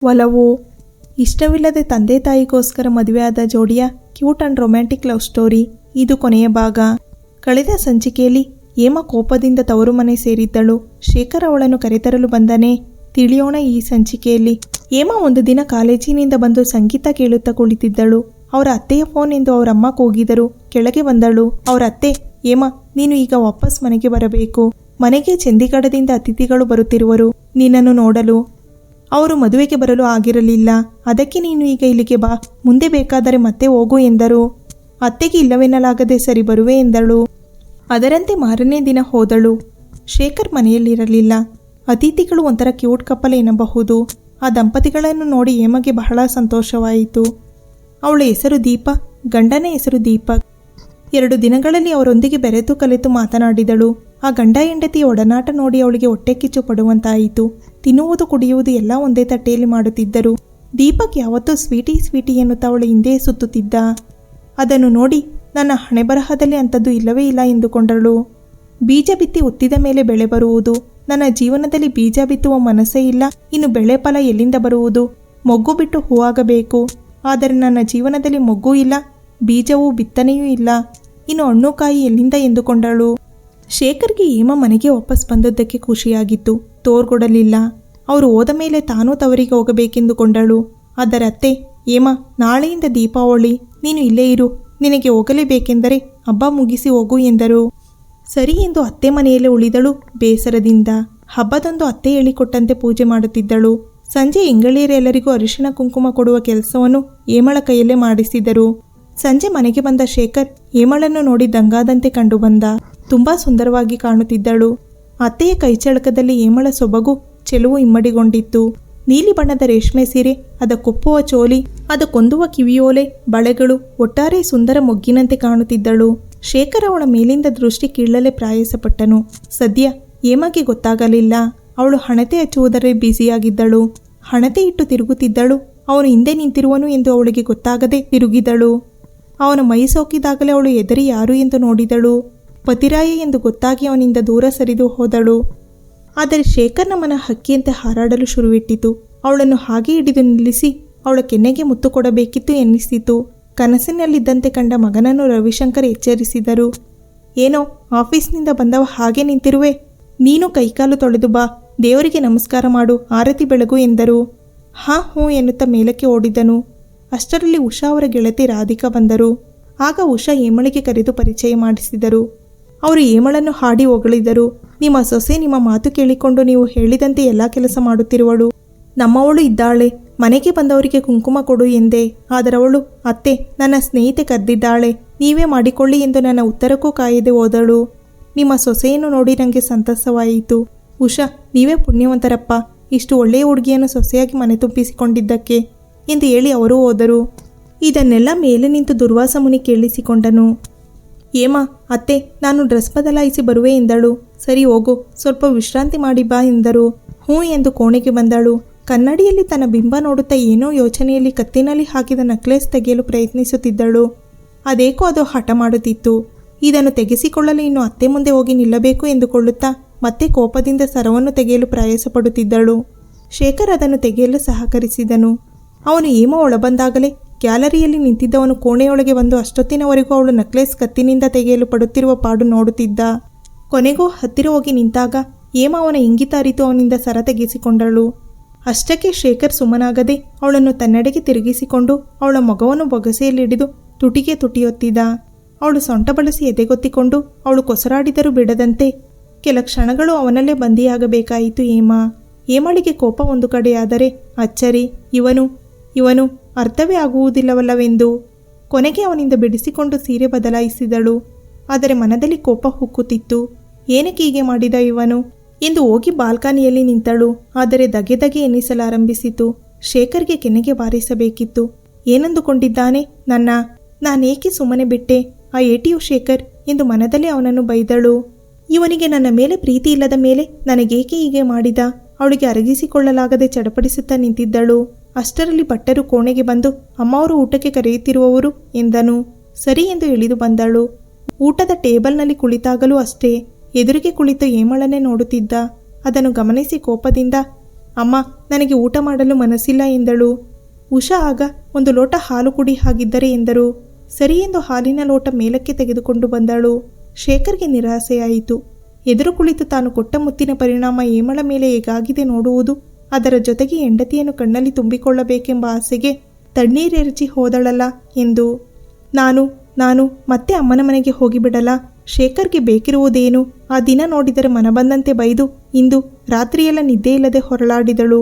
ಒಲವು. ಇಷ್ಟವಿಲ್ಲದೆ ತಂದೆ ತಾಯಿಗೋಸ್ಕರ ಮದುವೆಯಾದ ಜೋಡಿಯ cute and romantic love story ಇದು ಕೊನೆಯ ಭಾಗ. ಕಳೆದ ಸಂಚಿಕೆಯಲ್ಲಿ ಹೇಮಾ ಕೋಪದಿಂದ ತವರು ಮನೆ ಸೇರಿದ್ದಳು. ಶೇಖರ್ ಅವಳನ್ನು ಕರೆತರಲು ಬಂದನೇ ತಿಳಿಯೋಣ ಈ ಸಂಚಿಕೆಯಲ್ಲಿ. ಹೇಮಾ ಒಂದು ದಿನ ಕಾಲೇಜಿನಿಂದ ಬಂದು ಸಂಗೀತ ಕೇಳುತ್ತಾ ಕುಳಿತಿದ್ದಳು. ಅವರ ಅತ್ತೆಯ ಫೋನ್ ಎಂದು ಅವರಮ್ಮ ಕೂಗಿದರು. ಕೆಳಗೆ ಬಂದಳು. ಅವರ ಅತ್ತೆ, ಹೇಮಾ, ನೀನು ಈಗ ವಾಪಸ್ ಮನೆಗೆ ಬರಬೇಕು. ಮನೆಗೆ ಚಂಡೀಗಢದಿಂದ ಅತಿಥಿಗಳು ಬರುತ್ತಿರುವರು ನಿನ್ನನ್ನು ನೋಡಲು. ಅವರು ಮದುವೆಗೆ ಬರಲು ಆಗಿರಲಿಲ್ಲ, ಅದಕ್ಕೆ ನೀನು ಈಗ ಇಲ್ಲಿಗೆ ಬಾ, ಮುಂದೆ ಬೇಕಾದರೆ ಮತ್ತೆ ಹೋಗು ಎಂದರು. ಅತ್ತೆಗೆ ಇಲ್ಲವೆನ್ನಲಾಗದೆ ಸರಿ ಬರುವೆ ಎಂದಳು. ಅದರಂತೆ ಮಾರನೇ ದಿನ ಹೋದಳು. ಶೇಖರ್ ಮನೆಯಲ್ಲಿರಲಿಲ್ಲ. ಅತಿಥಿಗಳು ಒಂಥರ ಕ್ಯೂಟ್ ಕಪಲ್ ಎನ್ನಬಹುದು. ಆ ದಂಪತಿಗಳನ್ನು ನೋಡಿ ಹೇಮಗೆ ಬಹಳ ಸಂತೋಷವಾಯಿತು. ಅವಳ ಹೆಸರು ದೀಪ, ಗಂಡನ ಹೆಸರು ದೀಪಕ್. 2 ದಿನಗಳಲ್ಲಿ ಅವರೊಂದಿಗೆ ಬೆರೆತು ಕಲಿತು ಮಾತನಾಡಿದಳು. ಆ ಗಂಡ ಹೆಂಡತಿಯ ಒಡನಾಟ ನೋಡಿ ಅವಳಿಗೆ ಹೊಟ್ಟೆ ಕಿಚ್ಚು ಪಡುವಂತಾಯಿತು. ತಿನ್ನುವುದು ಕುಡಿಯುವುದು ಎಲ್ಲ ಒಂದೇ ತಟ್ಟೆಯಲ್ಲಿ ಮಾಡುತ್ತಿದ್ದರು. ದೀಪಕ್ ಯಾವತ್ತೂ ಸ್ವೀಟಿ ಸ್ವೀಟಿ ಎನ್ನುತ್ತಾ ಅವಳ ಹಿಂದೆ ಸುತ್ತುತ್ತಿದ್ದ. ಅದನ್ನು ನೋಡಿ ನನ್ನ ಹಣೆಬರಹದಲ್ಲಿ ಅಂಥದ್ದು ಇಲ್ಲವೇ ಇಲ್ಲ ಎಂದುಕೊಂಡಳು. ಬೀಜ ಬಿತ್ತಿ ಉತ್ತಿದ ಮೇಲೆ ಬೆಳೆ ಬರುವುದು. ನನ್ನ ಜೀವನದಲ್ಲಿ ಬೀಜ ಬಿತ್ತುವ ಮನಸ್ಸೇ ಇಲ್ಲ, ಇನ್ನು ಬೆಳೆ ಫಲ ಎಲ್ಲಿಂದ ಬರುವುದು? ಮೊಗ್ಗು ಬಿಟ್ಟು ಹೂವಾಗಬೇಕು. ಆದರೆ ನನ್ನ ಜೀವನದಲ್ಲಿ ಮೊಗ್ಗು ಇಲ್ಲ, ಬೀಜವೂ ಬಿತ್ತನೆಯೂ ಇಲ್ಲ, ಇನ್ನು ಹಣ್ಣು ಕಾಯಿ ಎಲ್ಲಿಂದ ಎಂದುಕೊಂಡಳು. ಶೇಖರ್ಗೆ ಹೇಮಾ ಮನೆಗೆ ವಾಪಸ್ ಬಂದದ್ದಕ್ಕೆ ಖುಷಿಯಾಗಿತ್ತು. ತೋರ್ಗೊಡಲಿಲ್ಲ. ಅವರು ಹೋದ ಮೇಲೆ ತಾನೂ ತವರಿಗೆ ಹೋಗಬೇಕೆಂದುಕೊಂಡಳು. ಅದರ ಅತ್ತೆ, ಹೇಮಾ, ನಾಳೆಯಿಂದ ದೀಪಾವಳಿ, ನೀನು ಇಲ್ಲೇ ಇರು, ನಿನಗೆ ಹೋಗಲೇಬೇಕೆಂದರೆ ಹಬ್ಬ ಮುಗಿಸಿ ಹೋಗು ಎಂದರು. ಸರಿ ಎಂದು ಅತ್ತೆ ಮನೆಯಲ್ಲೇ ಉಳಿದಳು ಬೇಸರದಿಂದ. ಹಬ್ಬದಂದು ಅತ್ತೆ ಹೇಳಿಕೊಟ್ಟಂತೆ ಪೂಜೆ ಮಾಡುತ್ತಿದ್ದಳು. ಸಂಜೆ ಎಂಗಳೀರೆಲ್ಲರಿಗೂ ಅರಿಶಿಣ ಕುಂಕುಮ ಕೊಡುವ ಕೆಲಸವನ್ನು ಹೇಮಳ ಕೈಯಲ್ಲೇ ಮಾಡಿಸಿದರು. ಸಂಜೆ ಮನೆಗೆ ಬಂದ ಶೇಖರ್ ಹೇಮಳನ್ನು ನೋಡಿ ದಂಗಾದಂತೆ ಕಂಡು ಬಂದ. ತುಂಬಾ ಸುಂದರವಾಗಿ ಕಾಣುತ್ತಿದ್ದಳು. ಅತ್ತೆಯ ಕೈಚಳಕದಲ್ಲಿ ಹೇಮಳ ಸೊಬಗು ಚೆಲುವು ಇಮ್ಮಡಿಗೊಂಡಿತ್ತು. ನೀಲಿ ಬಣ್ಣದ ರೇಷ್ಮೆ ಸೀರೆ, ಅದಕ್ಕೊಪ್ಪುವ ಚೋಲಿ, ಅದಕ್ಕೊಂದುವ ಕಿವಿಯೋಲೆ, ಬಳೆಗಳು, ಒಟ್ಟಾರೆ ಸುಂದರ ಮೊಗ್ಗಿನಂತೆ ಕಾಣುತ್ತಿದ್ದಳು. ಶೇಖರ್ ಅವಳ ಮೇಲಿಂದ ದೃಷ್ಟಿ ಕೀಳಲೆ ಪ್ರಯಾಸಪಟ್ಟನು. ಸದ್ಯ ಹೇಮಗೆ ಗೊತ್ತಾಗಲಿಲ್ಲ. ಅವಳು ಹಣತೆ ಹಚ್ಚುವುದರಲ್ಲಿ ಬ್ಯುಸಿಯಾಗಿದ್ದಳು. ಹಣತೆ ಇಟ್ಟು ತಿರುಗುತ್ತಿದ್ದಳು. ಅವನು ಹಿಂದೆ ನಿಂತಿರುವನು ಎಂದು ಅವಳಿಗೆ ಗೊತ್ತಾಗದೆ ತಿರುಗಿದಳು. ಅವನ ಮೈ ಸೋಕಿದಾಗಲೇ ಅವಳು ಎದರಿ ಯಾರು ಎಂದು ನೋಡಿದಳು. ಪತಿರಾಯ ಎಂದು ಗೊತ್ತಾಗಿ ಅವನಿಂದ ದೂರ ಸರಿದು ಹೋದಳು. ಆದರೆ ಶೇಖರ್ನ ಮನ ಹಕ್ಕಿಯಂತೆ ಹಾರಾಡಲು ಶುರುವಿಟ್ಟಿತು. ಅವಳನ್ನು ಹಾಗೆ ಹಿಡಿದು ನಿಲ್ಲಿಸಿ ಅವಳ ಕೆನ್ನೆಗೆ ಮುತ್ತು ಕೊಡಬೇಕಿತ್ತು ಎನ್ನಿಸಿತು. ಕನಸಿನಲ್ಲಿದ್ದಂತೆ ಕಂಡ ಮಗನನ್ನು ರವಿಶಂಕರ್ ಎಚ್ಚರಿಸಿದರು. ಏನೋ ಆಫೀಸ್ನಿಂದ ಬಂದವ ಹಾಗೆ ನಿಂತಿರುವೆ, ನೀನು ಕೈಕಾಲು ತೊಳೆದು ಬಾ, ದೇವರಿಗೆ ನಮಸ್ಕಾರ ಮಾಡು, ಆರತಿ ಬೆಳಗು ಎಂದರು. ಹ್ಞೂ ಎನ್ನುತ್ತಾ ಮೇಲಕ್ಕೆ ಓಡಿದನು. ಅಷ್ಟರಲ್ಲಿ ಉಷಾ ಅವರ ಗೆಳತಿ ರಾಧಿಕಾ ಬಂದರು. ಆಗ ಉಷಾ ಹೇಮಳಿಗೆ ಕರೆದು ಪರಿಚಯ ಮಾಡಿಸಿದರು. ಅವರು ಹೇಮಳನ್ನು ಹಾಡಿ ಹೊಗಳಿದರು. ನಿಮ್ಮ ಸೊಸೆ ನಿಮ್ಮ ಮಾತು ಕೇಳಿಕೊಂಡು ನೀವು ಹೇಳಿದಂತೆ ಎಲ್ಲ ಕೆಲಸ ಮಾಡುತ್ತಿರುವಳು. ನಮ್ಮವಳು ಇದ್ದಾಳೆ, ಮನೆಗೆ ಬಂದವರಿಗೆ ಕುಂಕುಮ ಕೊಡು ಎಂದೆ. ಆದರವಳು, ಅತ್ತೆ, ನನ್ನ ಸ್ನೇಹಿತೆ ಕರೆದಿದ್ದಾಳೆ, ನೀವೇ ಮಾಡಿಕೊಳ್ಳಿ ಎಂದು ನನ್ನ ಉತ್ತರಕ್ಕೂ ಕಾಯದೆ ಹೋದಳು. ನಿಮ್ಮ ಸೊಸೆಯನ್ನು ನೋಡಿ ನನಗೆ ಸಂತಸವಾಯಿತು. ಉಷಾ, ನೀವೇ ಪುಣ್ಯವಂತರಪ್ಪ, ಇಷ್ಟು ಒಳ್ಳೆಯ ಹುಡುಗಿಯನ್ನು ಸೊಸೆಯಾಗಿ ಮನೆ ತುಂಬಿಸಿಕೊಂಡಿದ್ದಕ್ಕೆ ಎಂದು ಹೇಳಿ ಅವರು ಹೋದರು. ಇದನ್ನೆಲ್ಲ ಮೇಲೆ ನಿಂತು ದುರ್ವಾಸ ಮುನಿ ಕೇಳಿಸಿಕೊಂಡನು. ಹೇಮಾ, ಅತ್ತೆ, ನಾನು ಡ್ರೆಸ್ ಬದಲಾಯಿಸಿ ಬರುವೆ ಎಂದಳು. ಸರಿ ಹೋಗು, ಸ್ವಲ್ಪ ವಿಶ್ರಾಂತಿ ಮಾಡಿ ಬಾ ಎಂದರು. ಹ್ಞೂ ಎಂದು ಕೋಣೆಗೆ ಬಂದಳು. ಕನ್ನಡಿಯಲ್ಲಿ ತನ್ನ ಬಿಂಬ ನೋಡುತ್ತಾ ಏನೋ ಯೋಚನೆಯಲ್ಲಿ ಕತ್ತಿನಲ್ಲಿ ಹಾಕಿದ ನೆಕ್ಲೆಸ್ ತೆಗೆಯಲು ಪ್ರಯತ್ನಿಸುತ್ತಿದ್ದಳು. ಅದೇಕೋ ಅದು ಹಠ ಮಾಡುತ್ತಿತ್ತು. ಇದನ್ನು ತೆಗೆಸಿಕೊಳ್ಳಲು ಇನ್ನು ಅತ್ತೆ ಮುಂದೆ ಹೋಗಿ ನಿಲ್ಲಬೇಕು ಎಂದುಕೊಳ್ಳುತ್ತಾ ಮತ್ತೆ ಕೋಪದಿಂದ ಸರವನ್ನು ತೆಗೆಯಲು ಪ್ರಯಾಸಪಡುತ್ತಿದ್ದಳು. ಶೇಖರ್ ಅದನ್ನು ತೆಗೆಯಲು ಸಹಕರಿಸಿದನು. ಅವನು ಹೇಮಾ ಒಳಬಂದಾಗಲೇ ಗ್ಯಾಲರಿಯಲ್ಲಿ ನಿಂತಿದ್ದವನು ಕೋಣೆಯೊಳಗೆ ಬಂದು ಅಷ್ಟೊತ್ತಿನವರೆಗೂ ಅವಳು ನೆಕ್ಲೆಸ್ ಕತ್ತಿನಿಂದ ತೆಗೆಯಲು ಪಡುತ್ತಿರುವ ಪಾಡು ನೋಡುತ್ತಿದ್ದ. ಕೊನೆಗೂ ಹತ್ತಿರ ಹೋಗಿ ನಿಂತಾಗ ಹೇಮಾ ಅವನ ಇಂಗಿತ ಅರಿತು ಅವನಿಂದ ಸರ ತೆಗೆಸಿಕೊಂಡಳು. ಅಷ್ಟಕ್ಕೆ ಶೇಖರ್ ಸುಮ್ಮನಾಗದೆ ಅವಳನ್ನು ತನ್ನೆಡೆಗೆ ತಿರುಗಿಸಿಕೊಂಡು ಅವಳ ಮಗವನ್ನು ಬೊಗಸೆಯಲ್ಲಿ ಹಿಡಿದು ತುಟಿಗೆ ತುಟಿಯೊತ್ತಿದ. ಅವಳು ಸೊಂಟ ಬಳಸಿ ಎದೆಗೊತ್ತಿಕೊಂಡು ಅವಳು ಕೊಸರಾಡಿದರೂ ಬಿಡದಂತೆ ಕೆಲ ಕ್ಷಣಗಳು ಅವನಲ್ಲೇ ಬಂದಿಯಾಗಬೇಕಾಯಿತು ಹೇಮಳಿಗೆ ಕೋಪ ಒಂದು ಕಡೆಯಾದರೆ ಅಚ್ಚರಿ, ಇವನು ಅರ್ಥವೇ ಆಗುವುದಿಲ್ಲವಲ್ಲವೆಂದು. ಕೊನೆಗೆ ಅವನಿಂದ ಬಿಡಿಸಿಕೊಂಡು ಸೀರೆ ಬದಲಾಯಿಸಿದಳು. ಆದರೆ ಮನದಲ್ಲಿ ಕೋಪ ಹುಕ್ಕುತ್ತಿತ್ತು. ಏನಕ್ಕೆ ಹೀಗೆ ಮಾಡಿದ ಇವನು ಎಂದು ಹೋಗಿ ಬಾಲ್ಕನಿಯಲ್ಲಿ ನಿಂತಳು. ಆದರೆ ದಗೆ ದಗೆ ಎನ್ನಿಸಲಾರಂಭಿಸಿತು. ಶೇಖರ್ಗೆ ಕೆನ್ನೆಗೆ ಬಾರಿಸಬೇಕಿತ್ತು. ಏನಂದುಕೊಂಡಿದ್ದಾನೆ? ನಾನೇಕೆ ಸುಮ್ಮನೆ ಬಿಟ್ಟೆ? ಆ ಏಟಿಯು ಶೇಖರ್ ಎಂದು ಮನದಲ್ಲಿ ಅವನನ್ನು ಬೈದಳು. ಇವನಿಗೆ ನನ್ನ ಮೇಲೆ ಪ್ರೀತಿ ಇಲ್ಲದ ಮೇಲೆ ನನಗೇಕೆ ಹೀಗೆ ಮಾಡಿದ? ಅವಳಿಗೆ ಅರಗಿಸಿಕೊಳ್ಳಲಾಗದೆ ಚಡಪಡಿಸುತ್ತಾ ನಿಂತಿದ್ದಳು. ಅಷ್ಟರಲ್ಲಿ ಭಟ್ಟರು ಕೋಣೆಗೆ ಬಂದು ಅಮ್ಮವರು ಊಟಕ್ಕೆ ಕರೆಯುತ್ತಿರುವವರು ಎಂದನು. ಸರಿ ಎಂದು ಇಳಿದು ಬಂದಳು. ಊಟದ ಟೇಬಲ್ನಲ್ಲಿ ಕುಳಿತಾಗಲೂ ಅಷ್ಟೇ ಎದುರಿಗೆ ಕುಳಿತು ಹೇಮಳನ್ನೇ ನೋಡುತ್ತಿದ್ದ. ಅದನ್ನು ಗಮನಿಸಿ ಕೋಪದಿಂದ, ಅಮ್ಮ, ನನಗೆ ಊಟ ಮಾಡಲು ಮನಸ್ಸಿಲ್ಲ ಎಂದಳು. ಉಷಾ ಆಗ ಒಂದು ಲೋಟ ಹಾಲು ಕುಡಿ ಹಾಗಿದ್ದರೆ ಎಂದರು. ಸರಿ ಎಂದು ಹಾಲಿನ ಲೋಟ ಮೇಲಕ್ಕೆ ತೆಗೆದುಕೊಂಡು ಬಂದಳು. ಶೇಖರ್ಗೆ ನಿರಾಸೆಯಾಯಿತು. ಎದುರು ಕುಳಿತು ತಾನು ಕೊಟ್ಟ ಮುತ್ತಿನ ಪರಿಣಾಮ ಹೇಮಳ ಮೇಲೆ ಹೇಗಾಗಿದೆ ನೋಡುವುದು, ಅದರ ಜೊತೆಗೆ ಹೆಂಡತಿಯನ್ನು ಕಣ್ಣಲ್ಲಿ ತುಂಬಿಕೊಳ್ಳಬೇಕೆಂಬ ಆಸೆಗೆ ತಣ್ಣೀರೆರಚಿ ಹೋದಳಲ್ಲ ಎಂದು. ನಾನು ಮತ್ತೆ ಅಮ್ಮನ ಮನೆಗೆ ಹೋಗಿಬಿಡಲ? ಶೇಖರ್ಗೆ ಬೇಕಿರುವುದೇನು? ಆ ದಿನ ನೋಡಿದರೆ ಮನಬಂದಂತೆ ಬೈದು ಇಂದು ರಾತ್ರಿಯೆಲ್ಲ ನಿದ್ದೆಯಿಲ್ಲದೆ ಹೊರಳಾಡಿದಳು.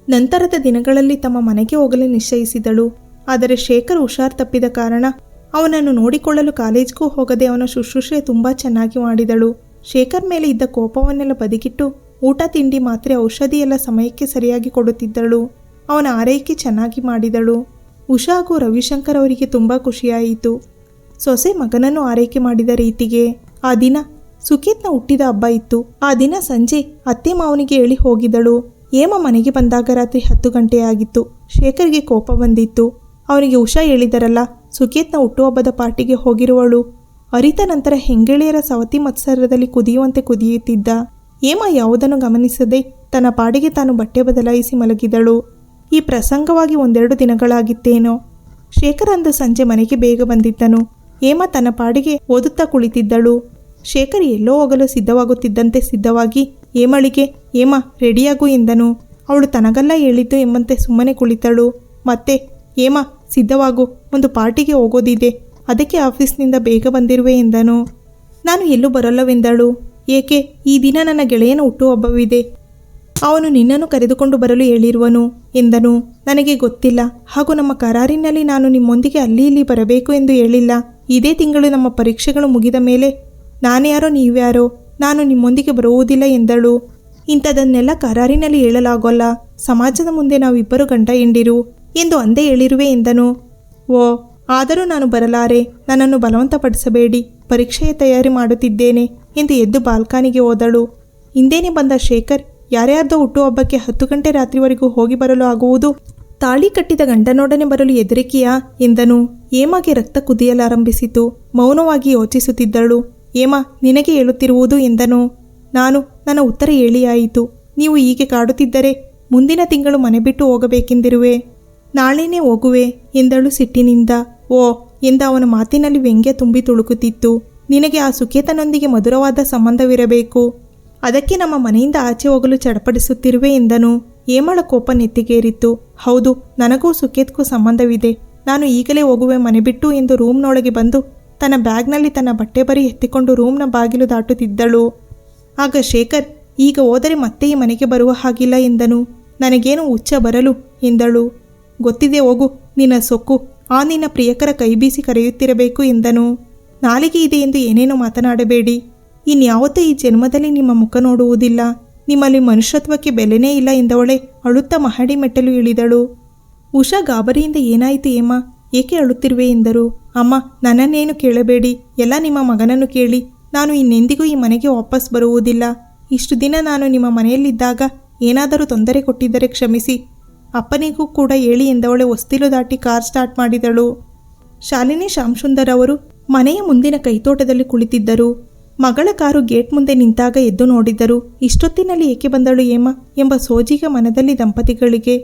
ನಂತರದ ದಿನಗಳಲ್ಲಿ ತಮ್ಮ ಮನೆಗೆ ಹೋಗಲು ನಿಶ್ಚಯಿಸಿದಳು. ಆದರೆ ಶೇಖರ್ ಹುಷಾರ್ ತಪ್ಪಿದ ಕಾರಣ ಅವನನ್ನು ನೋಡಿಕೊಳ್ಳಲು ಕಾಲೇಜ್ಗೂ ಹೋಗದೆ ಅವನ ಶುಶ್ರೂಷೆ ತುಂಬ ಚೆನ್ನಾಗಿ ಮಾಡಿದಳು. ಶೇಖರ್ ಮೇಲೆ ಇದ್ದ ಕೋಪವನ್ನೆಲ್ಲ ಬದಿಗಿಟ್ಟು ಊಟ ತಿಂಡಿ ಮಾತ್ರೆ ಔಷಧಿ ಎಲ್ಲ ಸಮಯಕ್ಕೆ ಸರಿಯಾಗಿ ಕೊಡುತ್ತಿದ್ದಳು. ಅವನ ಆರೈಕೆ ಚೆನ್ನಾಗಿ ಮಾಡಿದಳು. ಉಷಾ ಹಾಗೂ ರವಿಶಂಕರ್ ಅವರಿಗೆ ತುಂಬ ಖುಷಿಯಾಯಿತು. ಸೊಸೆ ಮಗನನ್ನು ಆರೈಕೆ ಮಾಡಿದ ರೀತಿಗೆ. ಆ ದಿನ ಸುಕೇತ್ನ ಹುಟ್ಟಿದ ಹಬ್ಬ ಇತ್ತು. ಆ ದಿನ ಸಂಜೆ ಅತ್ತೆ ಮಾವನಿಗೆ ಹೇಳಿ ಹೋಗಿದ್ದಳು. ಹೇಮ ಮನೆಗೆ ಬಂದಾಗ ರಾತ್ರಿ 10 ಗಂಟೆಯಾಗಿತ್ತು. ಶೇಖರ್ಗೆ ಕೋಪ ಬಂದಿತ್ತು. ಅವನಿಗೆ ಉಷಾ ಹೇಳಿದರಲ್ಲ, ಸುಕೇತ್ನ ಹುಟ್ಟುಹಬ್ಬದ ಪಾರ್ಟಿಗೆ ಹೋಗಿರುವಳು. ಅರಿತ ನಂತರ ಹೆಂಗೆಳೆಯರ ಸವತಿ ಮತ್ಸರದಲ್ಲಿ ಕುದಿಯುವಂತೆ ಕುದಿಯುತ್ತಿದ್ದ. ಹೇಮ ಯಾವುದನ್ನು ಗಮನಿಸದೆ ತನ್ನ ಪಾಡಿಗೆ ತಾನು ಬಟ್ಟೆ ಬದಲಾಯಿಸಿ ಮಲಗಿದಳು. ಈ ಪ್ರಸಂಗವಾಗಿ 1-2 ದಿನಗಳಾಗಿತ್ತೇನೋ. ಶೇಖರ್ ಅಂದು ಸಂಜೆ ಮನೆಗೆ ಬೇಗ ಬಂದಿದ್ದನು. ಹೇಮ ತನ್ನ ಪಾಡಿಗೆ ಓದುತ್ತಾ ಕುಳಿತಿದ್ದಳು. ಶೇಖರ್ ಎಲ್ಲೋ ಹೋಗಲು ಸಿದ್ಧವಾಗುತ್ತಿದ್ದಂತೆ ಸಿದ್ಧವಾಗಿ ಹೇಮಳಿಗೆ ಹೇಮ ರೆಡಿಯಾಗು ಎಂದನು. ಅವಳು ತನಗಲ್ಲ ಹೇಳಿದ್ದು ಎಂಬಂತೆ ಸುಮ್ಮನೆ ಕುಳಿತಳು. ಮತ್ತೆ ಹೇಮ ಸಿದ್ಧವಾಗು, ಒಂದು ಪಾರ್ಟಿಗೆ ಹೋಗೋದಿದೆ, ಅದಕ್ಕೆ ಆಫೀಸ್ನಿಂದ ಬೇಗ ಬಂದಿರುವೆ ಎಂದನು. ನಾನು ಎಲ್ಲೂ ಬರಲ್ಲವೆಂದಳು. ಏಕೆ? ಈ ದಿನ ನನ್ನ ಗೆಳೆಯನ ಹುಟ್ಟುಹಬ್ಬವಿದೆ, ಅವನು ನಿನ್ನನ್ನು ಕರೆದುಕೊಂಡು ಬರಲು ಹೇಳಿರುವನು ಎಂದನು. ನನಗೆ ಗೊತ್ತಿಲ್ಲ. ಹಾಗೂ ನಮ್ಮ ಕರಾರಿನಲ್ಲಿ ನಾನು ನಿಮ್ಮೊಂದಿಗೆ ಅಲ್ಲಿ ಇಲ್ಲಿ ಬರಬೇಕು ಎಂದು ಹೇಳಿಲ್ಲ. ಇದೇ ತಿಂಗಳು ನಮ್ಮ ಪರೀಕ್ಷೆಗಳು ಮುಗಿದ ಮೇಲೆ ನಾನ್ಯಾರೋ ನೀವ್ಯಾರೋ, ನಾನು ನಿಮ್ಮೊಂದಿಗೆ ಬರುವುದಿಲ್ಲ ಎಂದಳು. ಇಂಥದನ್ನೆಲ್ಲ ಕರಾರಿನಲ್ಲಿ ಹೇಳಲಾಗೋಲ್ಲ. ಸಮಾಜದ ಮುಂದೆ ನಾವಿಬ್ಬರು ಗಂಡ ಹೆಂಡಿರು ಎಂದು ಅಂದೇ ಹೇಳಿರುವೆ ಎಂದನು. ಓ, ಆದರೂ ನಾನು ಬರಲಾರೆ, ನನ್ನನ್ನು ಬಲವಂತಪಡಿಸಬೇಡಿ, ಪರೀಕ್ಷೆಯ ತಯಾರಿ ಮಾಡುತ್ತಿದ್ದೇನೆ ಎಂದು ಎದ್ದು ಬಾಲ್ಕನಿಗೆ ಹೋದಳು. ಹಿಂದೇನೆ ಬಂದ ಶೇಖರ್ ಯಾರ್ಯಾರ್ದೋ ಹುಟ್ಟುಹಬ್ಬಕ್ಕೆ 10 ಗಂಟೆ ರಾತ್ರಿವರೆಗೂ ಹೋಗಿ ಬರಲು ಆಗುವುದು? ತಾಳಿ ಕಟ್ಟಿದ ಗಂಡನೊಡನೆ ಬರಲು ಹೆದರಿಕೆಯಾ ಎಂದನು. ಹೇಮಗೆ ರಕ್ತ ಕುದಿಯಲಾರಂಭಿಸಿತು. ಮೌನವಾಗಿ ಯೋಚಿಸುತ್ತಿದ್ದಳು. ಹೇಮ, ನಿನಗೆ ಹೇಳುತ್ತಿರುವುದು ಎಂದನು. ನನ್ನ ಉತ್ತರ ಹೇಳಿಯಾಯಿತು. ನೀವು ಹೀಗೆ ಕಾಡುತ್ತಿದ್ದರೆ ಮುಂದಿನ ತಿಂಗಳು ಮನೆ ಬಿಟ್ಟು ಹೋಗಬೇಕೆಂದಿರುವೆ. ನಾಳೆನೇ ಹೋಗುವೆ ಎಂದಳು ಸಿಟ್ಟಿನಿಂದ. ಓ ಎಂದ ಅವನ ಮಾತಿನಲ್ಲಿ ವ್ಯಂಗ್ಯ ತುಂಬಿ ತುಳುಕುತ್ತಿತ್ತು. ನಿನಗೆ ಆ ಸುಕೇತನೊಂದಿಗೆ ಮಧುರವಾದ ಸಂಬಂಧವಿರಬೇಕು, ಅದಕ್ಕೆ ನಮ್ಮ ಮನೆಯಿಂದ ಆಚೆ ಹೋಗಲು ಚಡಪಡಿಸುತ್ತಿರುವೆ ಎಂದನು. ಹೇಮಳ ಕೋಪ ನೆತ್ತಿಗೇರಿತ್ತು. ಹೌದು, ನನಗೂ ಸುಕೇತ್ಗೂ ಸಂಬಂಧವಿದೆ. ನಾನು ಈಗಲೇ ಹೋಗುವೆ ಮನೆ ಬಿಟ್ಟು ಎಂದು ರೂಮ್ನೊಳಗೆ ಬಂದು ತನ್ನ ಬ್ಯಾಗ್ನಲ್ಲಿ ತನ್ನ ಬಟ್ಟೆ ಬರಿ ಎತ್ತಿಕೊಂಡು ರೂಮ್ನ ಬಾಗಿಲು ದಾಟುತ್ತಿದ್ದಳು. ಆಗ ಶೇಖರ್, ಈಗ ಹೋದರೆ ಮತ್ತೆ ಈ ಮನೆಗೆ ಬರುವ ಹಾಗಿಲ್ಲ ಎಂದನು. ನನಗೇನು ಹುಚ್ಚ ಬರಲು ಎಂದಳು. ಗೊತ್ತಿದೆ, ಹೋಗು, ನಿನ್ನ ಸೊಕ್ಕು, ಆ ನಿನ್ನ ಪ್ರಿಯಕರ ಕೈಬೀಸಿ ಕರೆಯುತ್ತಿರಬೇಕು ಎಂದನು. ನಾಲಿಗೆ ಇದೆ ಎಂದು ಏನೇನೋ ಮಾತನಾಡಬೇಡಿ. ಇನ್ಯಾವತ್ತೂ ಈ ಜನ್ಮದಲ್ಲಿ ನಿಮ್ಮ ಮುಖ ನೋಡುವುದಿಲ್ಲ. ನಿಮ್ಮಲ್ಲಿ ಮನುಷ್ಯತ್ವಕ್ಕೆ ಬೆಲೆನೇ ಇಲ್ಲ ಎಂದವಳೆ ಅಳುತ್ತಾ ಮಹಡಿ ಮೆಟ್ಟಲು ಇಳಿದಳು. ಉಷಾ ಗಾಬರಿಯಿಂದ ಏನಾಯಿತು ಹೇಮ, ಏಕೆ ಅಳುತ್ತಿರುವೆ ಎಂದರು. ಅಮ್ಮ, ನನ್ನನ್ನೇನು ಕೇಳಬೇಡಿ, ಎಲ್ಲ ನಿಮ್ಮ ಮಗನನ್ನು ಕೇಳಿ. ನಾನು ಇನ್ನೆಂದಿಗೂ ಈ ಮನೆಗೆ ವಾಪಸ್ ಬರುವುದಿಲ್ಲ. ಇಷ್ಟು ದಿನ ನಾನು ನಿಮ್ಮ ಮನೆಯಲ್ಲಿದ್ದಾಗ ಏನಾದರೂ ತೊಂದರೆ ಕೊಟ್ಟಿದ್ದರೆ ಕ್ಷಮಿಸಿ. ಅಪ್ಪನಿಗೂ ಕೂಡ ಹೇಳಿ ಎಂದವಳೆ ಹೊಸ್ತಿಲು ದಾಟಿ ಕಾರ್ ಸ್ಟಾರ್ಟ್ ಮಾಡಿದಳು. ಶಾಲಿನಿ ಶ್ಯಾಮಸುಂದರ್ ಅವರು ಮನೆಯ ಮುಂದಿನ ಕೈತೋಟದಲ್ಲಿ ಕುಳಿತಿದ್ದರು. ಮಗಳ ಕಾರು ಗೇಟ್ ಮುಂದೆ ನಿಂತಾಗ ಎದ್ದು ನೋಡಿದ್ದರು. ಇಷ್ಟೊತ್ತಿನಲ್ಲಿ ಏಕೆ ಬಂದಳು ಹೇಮ ಎಂಬ ಸೋಜಿಗ ಮನದಲ್ಲಿ ದಂಪತಿಗಳಿಗೆ.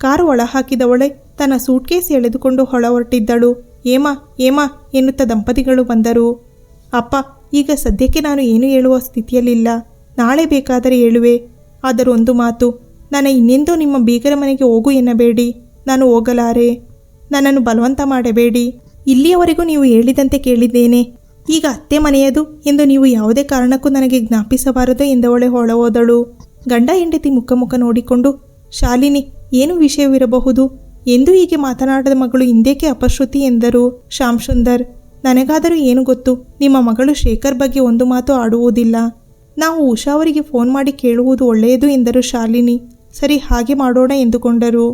ಕಾರು ಒಳಹಾಕಿದವಳೆ ತನ್ನ ಸೂಟ್ಕೇಸ್ ಎಳೆದುಕೊಂಡು ಹೊಳ ಹೊರಟಿದ್ದಳು. ಹೇಮ ಎನ್ನುತ್ತಾ ದಂಪತಿಗಳು ಬಂದರು. ಅಪ್ಪ, ಈಗ ಸದ್ಯಕ್ಕೆ ನಾನು ಏನು ಹೇಳುವ ಸ್ಥಿತಿಯಲ್ಲಿಲ್ಲ. ನಾಳೆ ಬೇಕಾದರೆ ಹೇಳುವೆ. ಆದರೂ ಒಂದು ಮಾತು, ನನ್ನ ಇನ್ನೆಂದೂ ನಿಮ್ಮ ಬೀಗರ ಮನೆಗೆ ಹೋಗು ಎನ್ನಬೇಡಿ. ನಾನು ಹೋಗಲಾರೆ. ನನ್ನನ್ನು ಬಲವಂತ ಮಾಡಬೇಡಿ. ಇಲ್ಲಿಯವರೆಗೂ ನೀವು ಹೇಳಿದಂತೆ ಕೇಳಿದ್ದೇನೆ. ಈಗ ಅತ್ತೆ ಮನೆಯದು ಎಂದು ನೀವು ಯಾವುದೇ ಕಾರಣಕ್ಕೂ ನನಗೆ ಜ್ಞಾಪಿಸಬಾರದು ಎಂದವಳೆ ಹೊಳಹೋದಳು. ಗಂಡ ಹೆಂಡತಿ ಮುಖ ನೋಡಿಕೊಂಡು, ಶಾಲಿನಿ, ಏನು ವಿಷಯವಿರಬಹುದು ಎಂದು ಹೀಗೆ ಮಾತನಾಡದ ಮಗಳು ಹಿಂದೇಕೆ ಅಪಶ್ರುತಿ ಎಂದರು ಶ್ಯಾಮಸುಂದರ್. ನನಗಾದರೂ ಏನು ಗೊತ್ತು, ನಿಮ್ಮ ಮಗಳು ಶೇಖರ್ ಬಗ್ಗೆ ಒಂದು ಮಾತು ಆಡುವುದಿಲ್ಲ. ನಾವು ಉಷಾ ಅವರಿಗೆ ಫೋನ್ ಮಾಡಿ ಕೇಳುವುದು ಒಳ್ಳೆಯದು ಎಂದರು ಶಾಲಿನಿ. ಸರಿ, ಹಾಗೆ ಮಾಡೋಣ ಎಂದುಕೊಂಡರು.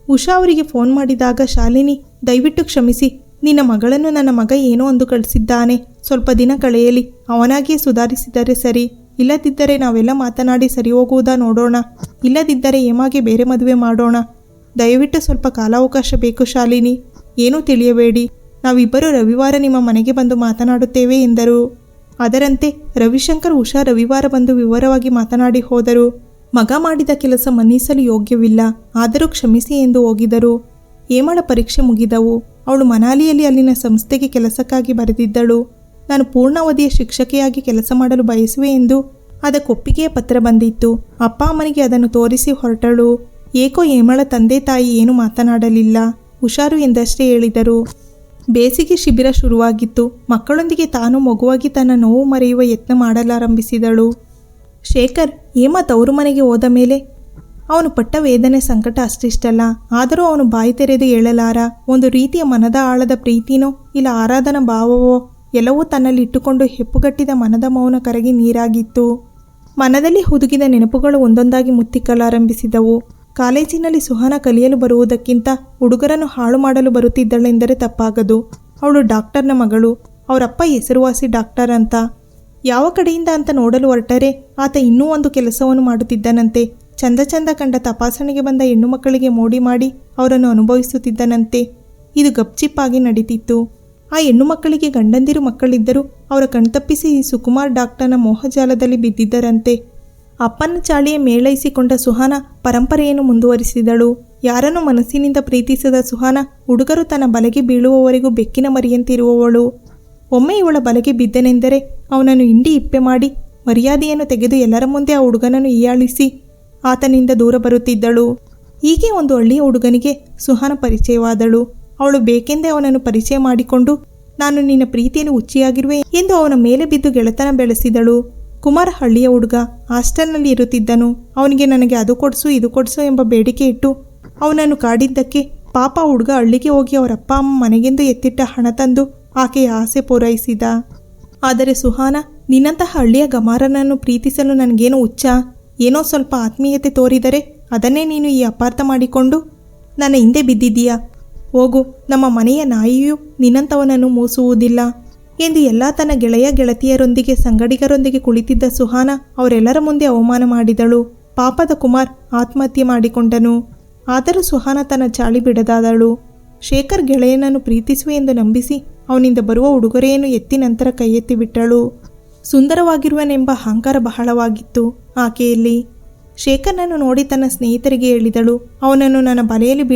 ಉಷಾ ಅವರಿಗೆ ಫೋನ್ ಮಾಡಿದಾಗ ಶಾಲಿನಿ, ದಯವಿಟ್ಟು ಕ್ಷಮಿಸಿ, ನಿನ್ನ ಮಗಳನ್ನು ನನ್ನ ಮಗ ಏನೋ ಅಂದು ಕಳಿಸಿದ್ದಾನೆ. ಸ್ವಲ್ಪ ದಿನ ಕಳೆಯಲಿ, ಅವನಾಗಿಯೇ ಸುಧಾರಿಸಿದರೆ ಸರಿ. ಇಲ್ಲದಿದ್ದರೆ ನಾವೆಲ್ಲ ಮಾತನಾಡಿ ಸರಿ ಹೋಗುವುದಾ ನೋಡೋಣ. ಇಲ್ಲದಿದ್ದರೆ ಹೇಮಾಗೆ ಬೇರೆ ಮದುವೆ ಮಾಡೋಣ. ದಯವಿಟ್ಟು ಸ್ವಲ್ಪ ಕಾಲಾವಕಾಶ ಬೇಕು ಶಾಲಿನಿ. ಏನೂ ತಿಳಿಯಬೇಡಿ. ನಾವಿಬ್ಬರು ರವಿವಾರ ನಿಮ್ಮ ಮನೆಗೆ ಬಂದು ಮಾತನಾಡುತ್ತೇವೆ ಎಂದರು. ಅದರಂತೆ ರವಿಶಂಕರ್ ಉಷಾ ರವಿವಾರ ಬಂದು ವಿವರವಾಗಿ ಮಾತನಾಡಿ ಹೋದರು. ಮಗ ಮಾಡಿದ ಕೆಲಸ ಮನ್ನಿಸಲು ಯೋಗ್ಯವಿಲ್ಲ, ಆದರೂ ಕ್ಷಮಿಸಿ ಎಂದು ಹೋಗಿದರು. ಹೇಮಳ ಪರೀಕ್ಷೆ ಮುಗಿದವು. ಅವಳು ಮನಾಲಿಯಲ್ಲಿ ಅಲ್ಲಿನ ಸಂಸ್ಥೆಗೆ ಕೆಲಸಕ್ಕಾಗಿ ಬರೆದಿದ್ದಳು. ನಾನು ಪೂರ್ಣಾವಧಿಯ ಶಿಕ್ಷಕಿಯಾಗಿ ಕೆಲಸ ಮಾಡಲು ಬಯಸುವೆ ಎಂದು ಅದಕ್ಕೊಪ್ಪಿಗೆಯ ಪತ್ರ ಬಂದಿತ್ತು. ಅಪ್ಪ ಅಮ್ಮನಿಗೆ ಅದನ್ನು ತೋರಿಸಿ ಹೊರಟಳು. ಏಕೋ ಹೇಮಳ ತಂದೆ ತಾಯಿ ಏನು ಮಾತನಾಡಲಿಲ್ಲ. ಹುಷಾರು ಎಂದಷ್ಟೇ ಹೇಳಿದರು. ಬೇಸಿಗೆ ಶಿಬಿರ ಶುರುವಾಗಿತ್ತು. ಮಕ್ಕಳೊಂದಿಗೆ ತಾನು ಮಗುವಾಗಿ ತನ್ನ ನೋವು ಮರೆಯುವ ಯತ್ನ ಮಾಡಲಾರಂಭಿಸಿದಳು. ಶೇಖರ್ ಹೇಮ ತವರು ಮನೆಗೆ ಹೋದ ಮೇಲೆ ಅವನು ಪಟ್ಟ ವೇದನೆ ಸಂಕಟ ಅಷ್ಟಿಷ್ಟಲ್ಲ. ಆದರೂ ಅವನು ಬಾಯಿ ತೆರೆದು ಹೇಳಲಾರ. ಒಂದು ರೀತಿಯ ಮನದ ಆಳದ ಪ್ರೀತಿನೋ ಇಲ್ಲ ಆರಾಧನಾ ಭಾವವೋ ಎಲ್ಲವೂ ತನ್ನಲ್ಲಿ ಇಟ್ಟುಕೊಂಡು ಹೆಪ್ಪುಗಟ್ಟಿದ ಮನದ ಮೌನ ಕರಗಿ ನೀರಾಗಿತ್ತು. ಮನದಲ್ಲಿ ಹುದುಗಿದ ನೆನಪುಗಳು ಒಂದೊಂದಾಗಿ ಮುತ್ತಿಕ್ಕಲಾರಂಭಿಸಿದವು. ಕಾಲೇಜಿನಲ್ಲಿ ಸುಹಾನ ಕಲಿಯಲು ಬರುವುದಕ್ಕಿಂತ ಹುಡುಗರನ್ನು ಹಾಳು ಮಾಡಲು ಬರುತ್ತಿದ್ದಳೆಂದರೆ ತಪ್ಪಾಗದು. ಅವಳು ಡಾಕ್ಟರ್ನ ಮಗಳು. ಅವರಪ್ಪ ಹೆಸರುವಾಸಿ ಡಾಕ್ಟರ್ ಅಂತ. ಯಾವ ಕಡೆಯಿಂದ ಅಂತ ನೋಡಲು ಹೊರಟರೆ ಆತ ಇನ್ನೂ ಒಂದು ಕೆಲಸವನ್ನು ಮಾಡುತ್ತಿದ್ದನಂತೆ. ಚಂದ ಚಂದ ಕಂಡ ತಪಾಸಣೆಗೆ ಬಂದ ಹೆಣ್ಣು ಮಕ್ಕಳಿಗೆ ಮೋಡಿ ಮಾಡಿ ಅವರನ್ನು ಅನುಭವಿಸುತ್ತಿದ್ದನಂತೆ. ಇದು ಗಪ್ಚಿಪ್ಪಾಗಿ ನಡೀತಿತ್ತು. ಆ ಹೆಣ್ಣು ಮಕ್ಕಳಿಗೆ ಗಂಡಂದಿರು ಮಕ್ಕಳಿದ್ದರೂ ಅವರ ಕಣ್ತಪ್ಪಿಸಿ ಈ ಸುಕುಮಾರ್ ಡಾಕ್ಟರ್ನ ಮೋಹಜಾಲದಲ್ಲಿ ಬಿದ್ದಿದ್ದರಂತೆ. ಅಪ್ಪನ ಚಾಳಿಯ ಮೇಳೈಸಿಕೊಂಡ ಸುಹಾನ ಪರಂಪರೆಯನ್ನು ಮುಂದುವರಿಸಿದಳು. ಯಾರನ್ನು ಮನಸ್ಸಿನಿಂದ ಪ್ರೀತಿಸಿದ ಸುಹಾನ ಹುಡುಗರು ತನ್ನ ಬಲೆಗೆ ಬೀಳುವವರೆಗೂ ಬೆಕ್ಕಿನ ಮರಿಯಂತಿರುವವಳು. ಒಮ್ಮೆ ಇವಳ ಬಲೆಗೆ ಬಿದ್ದನೆಂದರೆ ಅವನನ್ನು ಹಿಂಡಿ ಇಪ್ಪೆ ಮಾಡಿ ಮರ್ಯಾದೆಯನ್ನು ತೆಗೆದು ಎಲ್ಲರ ಮುಂದೆ ಆ ಹುಡುಗನನ್ನು ಹೀಯಾಳಿಸಿ ಆತನಿಂದ ದೂರ ಬರುತ್ತಿದ್ದಳು. ಹೀಗೆ ಒಂದು ಹಳ್ಳಿಯ ಹುಡುಗನಿಗೆ ಸುಹಾನ ಪರಿಚಯವಾದಳು. ಅವಳು ಬೇಕೆಂದೇ ಅವನನ್ನು ಪರಿಚಯ ಮಾಡಿಕೊಂಡು ನಾನು ನಿನ್ನ ಪ್ರೀತಿಯಲ್ಲಿ ಹುಚ್ಚಿಯಾಗಿರುವೆ ಎಂದು ಅವನ ಮೇಲೆ ಬಿದ್ದು ಗೆಳೆತನ ಬೆಳೆಸಿದಳು. ಕುಮಾರ್ ಹಳ್ಳಿಯ ಹುಡುಗ, ಹಾಸ್ಟೆಲ್ನಲ್ಲಿ ಇರುತ್ತಿದ್ದನು. ಅವನಿಗೆ ನನಗೆ ಅದು ಕೊಡಿಸು ಇದು ಕೊಡಿಸು ಎಂಬ ಬೇಡಿಕೆ ಇಟ್ಟು ಅವನನ್ನು ಕಾಡಿದ್ದಕ್ಕೆ ಪಾಪ ಹುಡುಗ ಹಳ್ಳಿಗೆ ಹೋಗಿ ಅವರಪ್ಪ ಅಮ್ಮ ಮನೆಗೆಂದು ಎತ್ತಿಟ್ಟ ಹಣ ತಂದು ಆಕೆಯ ಆಸೆ ಪೂರೈಸಿದ. ಆದರೆ ಸುಹಾನ, ನಿನ್ನಂತಹ ಹಳ್ಳಿಯ ಗಮಾರನನ್ನು ಪ್ರೀತಿಸಲು ನನಗೇನು ಹುಚ್ಚ? ಏನೋ ಸ್ವಲ್ಪ ಆತ್ಮೀಯತೆ ತೋರಿದರೆ ಅದನ್ನೇ ನೀನು ಈ ಅಪಾರ್ಥ ಮಾಡಿಕೊಂಡು ನನ್ನ ಹಿಂದೆ ಬಿದ್ದಿದ್ದೀಯಾ? ಹೋಗು, ನಮ್ಮ ಮನೆಯ ನಾಯಿಯೂ ನಿನ್ನಂಥವನನ್ನು ಮೂಸುವುದಿಲ್ಲ ಎಂದು ಎಲ್ಲ ತನ್ನ ಗೆಳೆಯ ಗೆಳತಿಯರೊಂದಿಗೆ ಸಂಗಡಿಗರೊಂದಿಗೆ ಕುಳಿತಿದ್ದ ಸುಹಾನ ಅವರೆಲ್ಲರ ಮುಂದೆ ಅವಮಾನ ಮಾಡಿದಳು. ಪಾಪದ ಕುಮಾರ್ ಆತ್ಮಹತ್ಯೆ ಮಾಡಿಕೊಂಡನು. ಆದರೂ ಸುಹಾನ ತನ್ನ ಚಾಳಿ ಬಿಡದಾದಳು. ಶೇಖರ್ ಗೆಳೆಯನನ್ನು ಪ್ರೀತಿಸುವೆ ಎಂದು ನಂಬಿಸಿ ಅವನಿಂದ ಬರುವ ಉಡುಗೊರೆಯನ್ನು ಎತ್ತಿ ನಂತರ ಕೈ ಎತ್ತಿ ಬಿಟ್ಟಳು. ಸುಂದರವಾಗಿರುವನೆಂಬ ಅಹಂಕಾರ ಬಹಳವಾಗಿತ್ತು ಆಕೆಯಲ್ಲಿ. ಶೇಖರ್ನನ್ನು ನೋಡಿ ತನ್ನ ಸ್ನೇಹಿತರಿಗೆ ಹೇಳಿದಳು. ಅವನನ್ನು ನನ್ನ ಬಲೆಯಲ್ಲಿ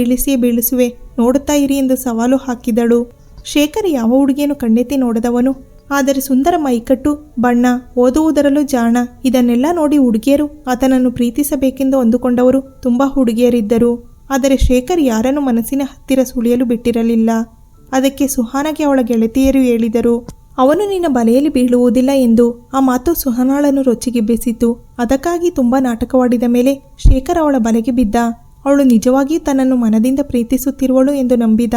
ಬೀಳಿಸುವೆ, ನೋಡುತ್ತಾ ಇರಿ ಎಂದು ಸವಾಲು ಹಾಕಿದಳು. ಶೇಖರ್ ಯಾವ ಹುಡುಗಿಯನ್ನು ಕಣ್ಣೆತ್ತಿ ನೋಡದವನು. ಆದರೆ ಸುಂದರ ಮೈಕಟ್ಟು, ಬಣ್ಣ, ಓದುವುದರಲ್ಲೂ ಜಾಣ, ಇದನ್ನೆಲ್ಲ ನೋಡಿ ಹುಡುಗಿಯರು ಆತನನ್ನು ಪ್ರೀತಿಸಬೇಕೆಂದು ಅಂದುಕೊಂಡವರು ತುಂಬ ಹುಡುಗಿಯರಿದ್ದರು. ಆದರೆ ಶೇಖರ್ ಯಾರನ್ನು ಮನಸ್ಸಿನ ಹತ್ತಿರ ಸುಳಿಯಲು ಬಿಟ್ಟಿರಲಿಲ್ಲ. ಅದಕ್ಕೆ ಸುಹಾನಗೆ ಅವಳ ಗೆಳತಿಯರು ಹೇಳಿದರು, ಅವನು ನಿನ್ನ ಬಲೆಯಲ್ಲಿ ಬೀಳುವುದಿಲ್ಲ ಎಂದು. ಆ ಮಾತು ಸುಹಾನಾಳನ್ನು ರೊಚ್ಚಿಗೆಬ್ಬಿಸಿತು. ಅದಕ್ಕಾಗಿ ತುಂಬ ನಾಟಕವಾಡಿದ ಮೇಲೆ ಶೇಖರ್ ಅವಳ ಬಲೆಗೆ ಬಿದ್ದ. ಅವಳು ನಿಜವಾಗಿಯೂ ತನ್ನನ್ನು ಮನದಿಂದ ಪ್ರೀತಿಸುತ್ತಿರುವಳು ಎಂದು ನಂಬಿದ.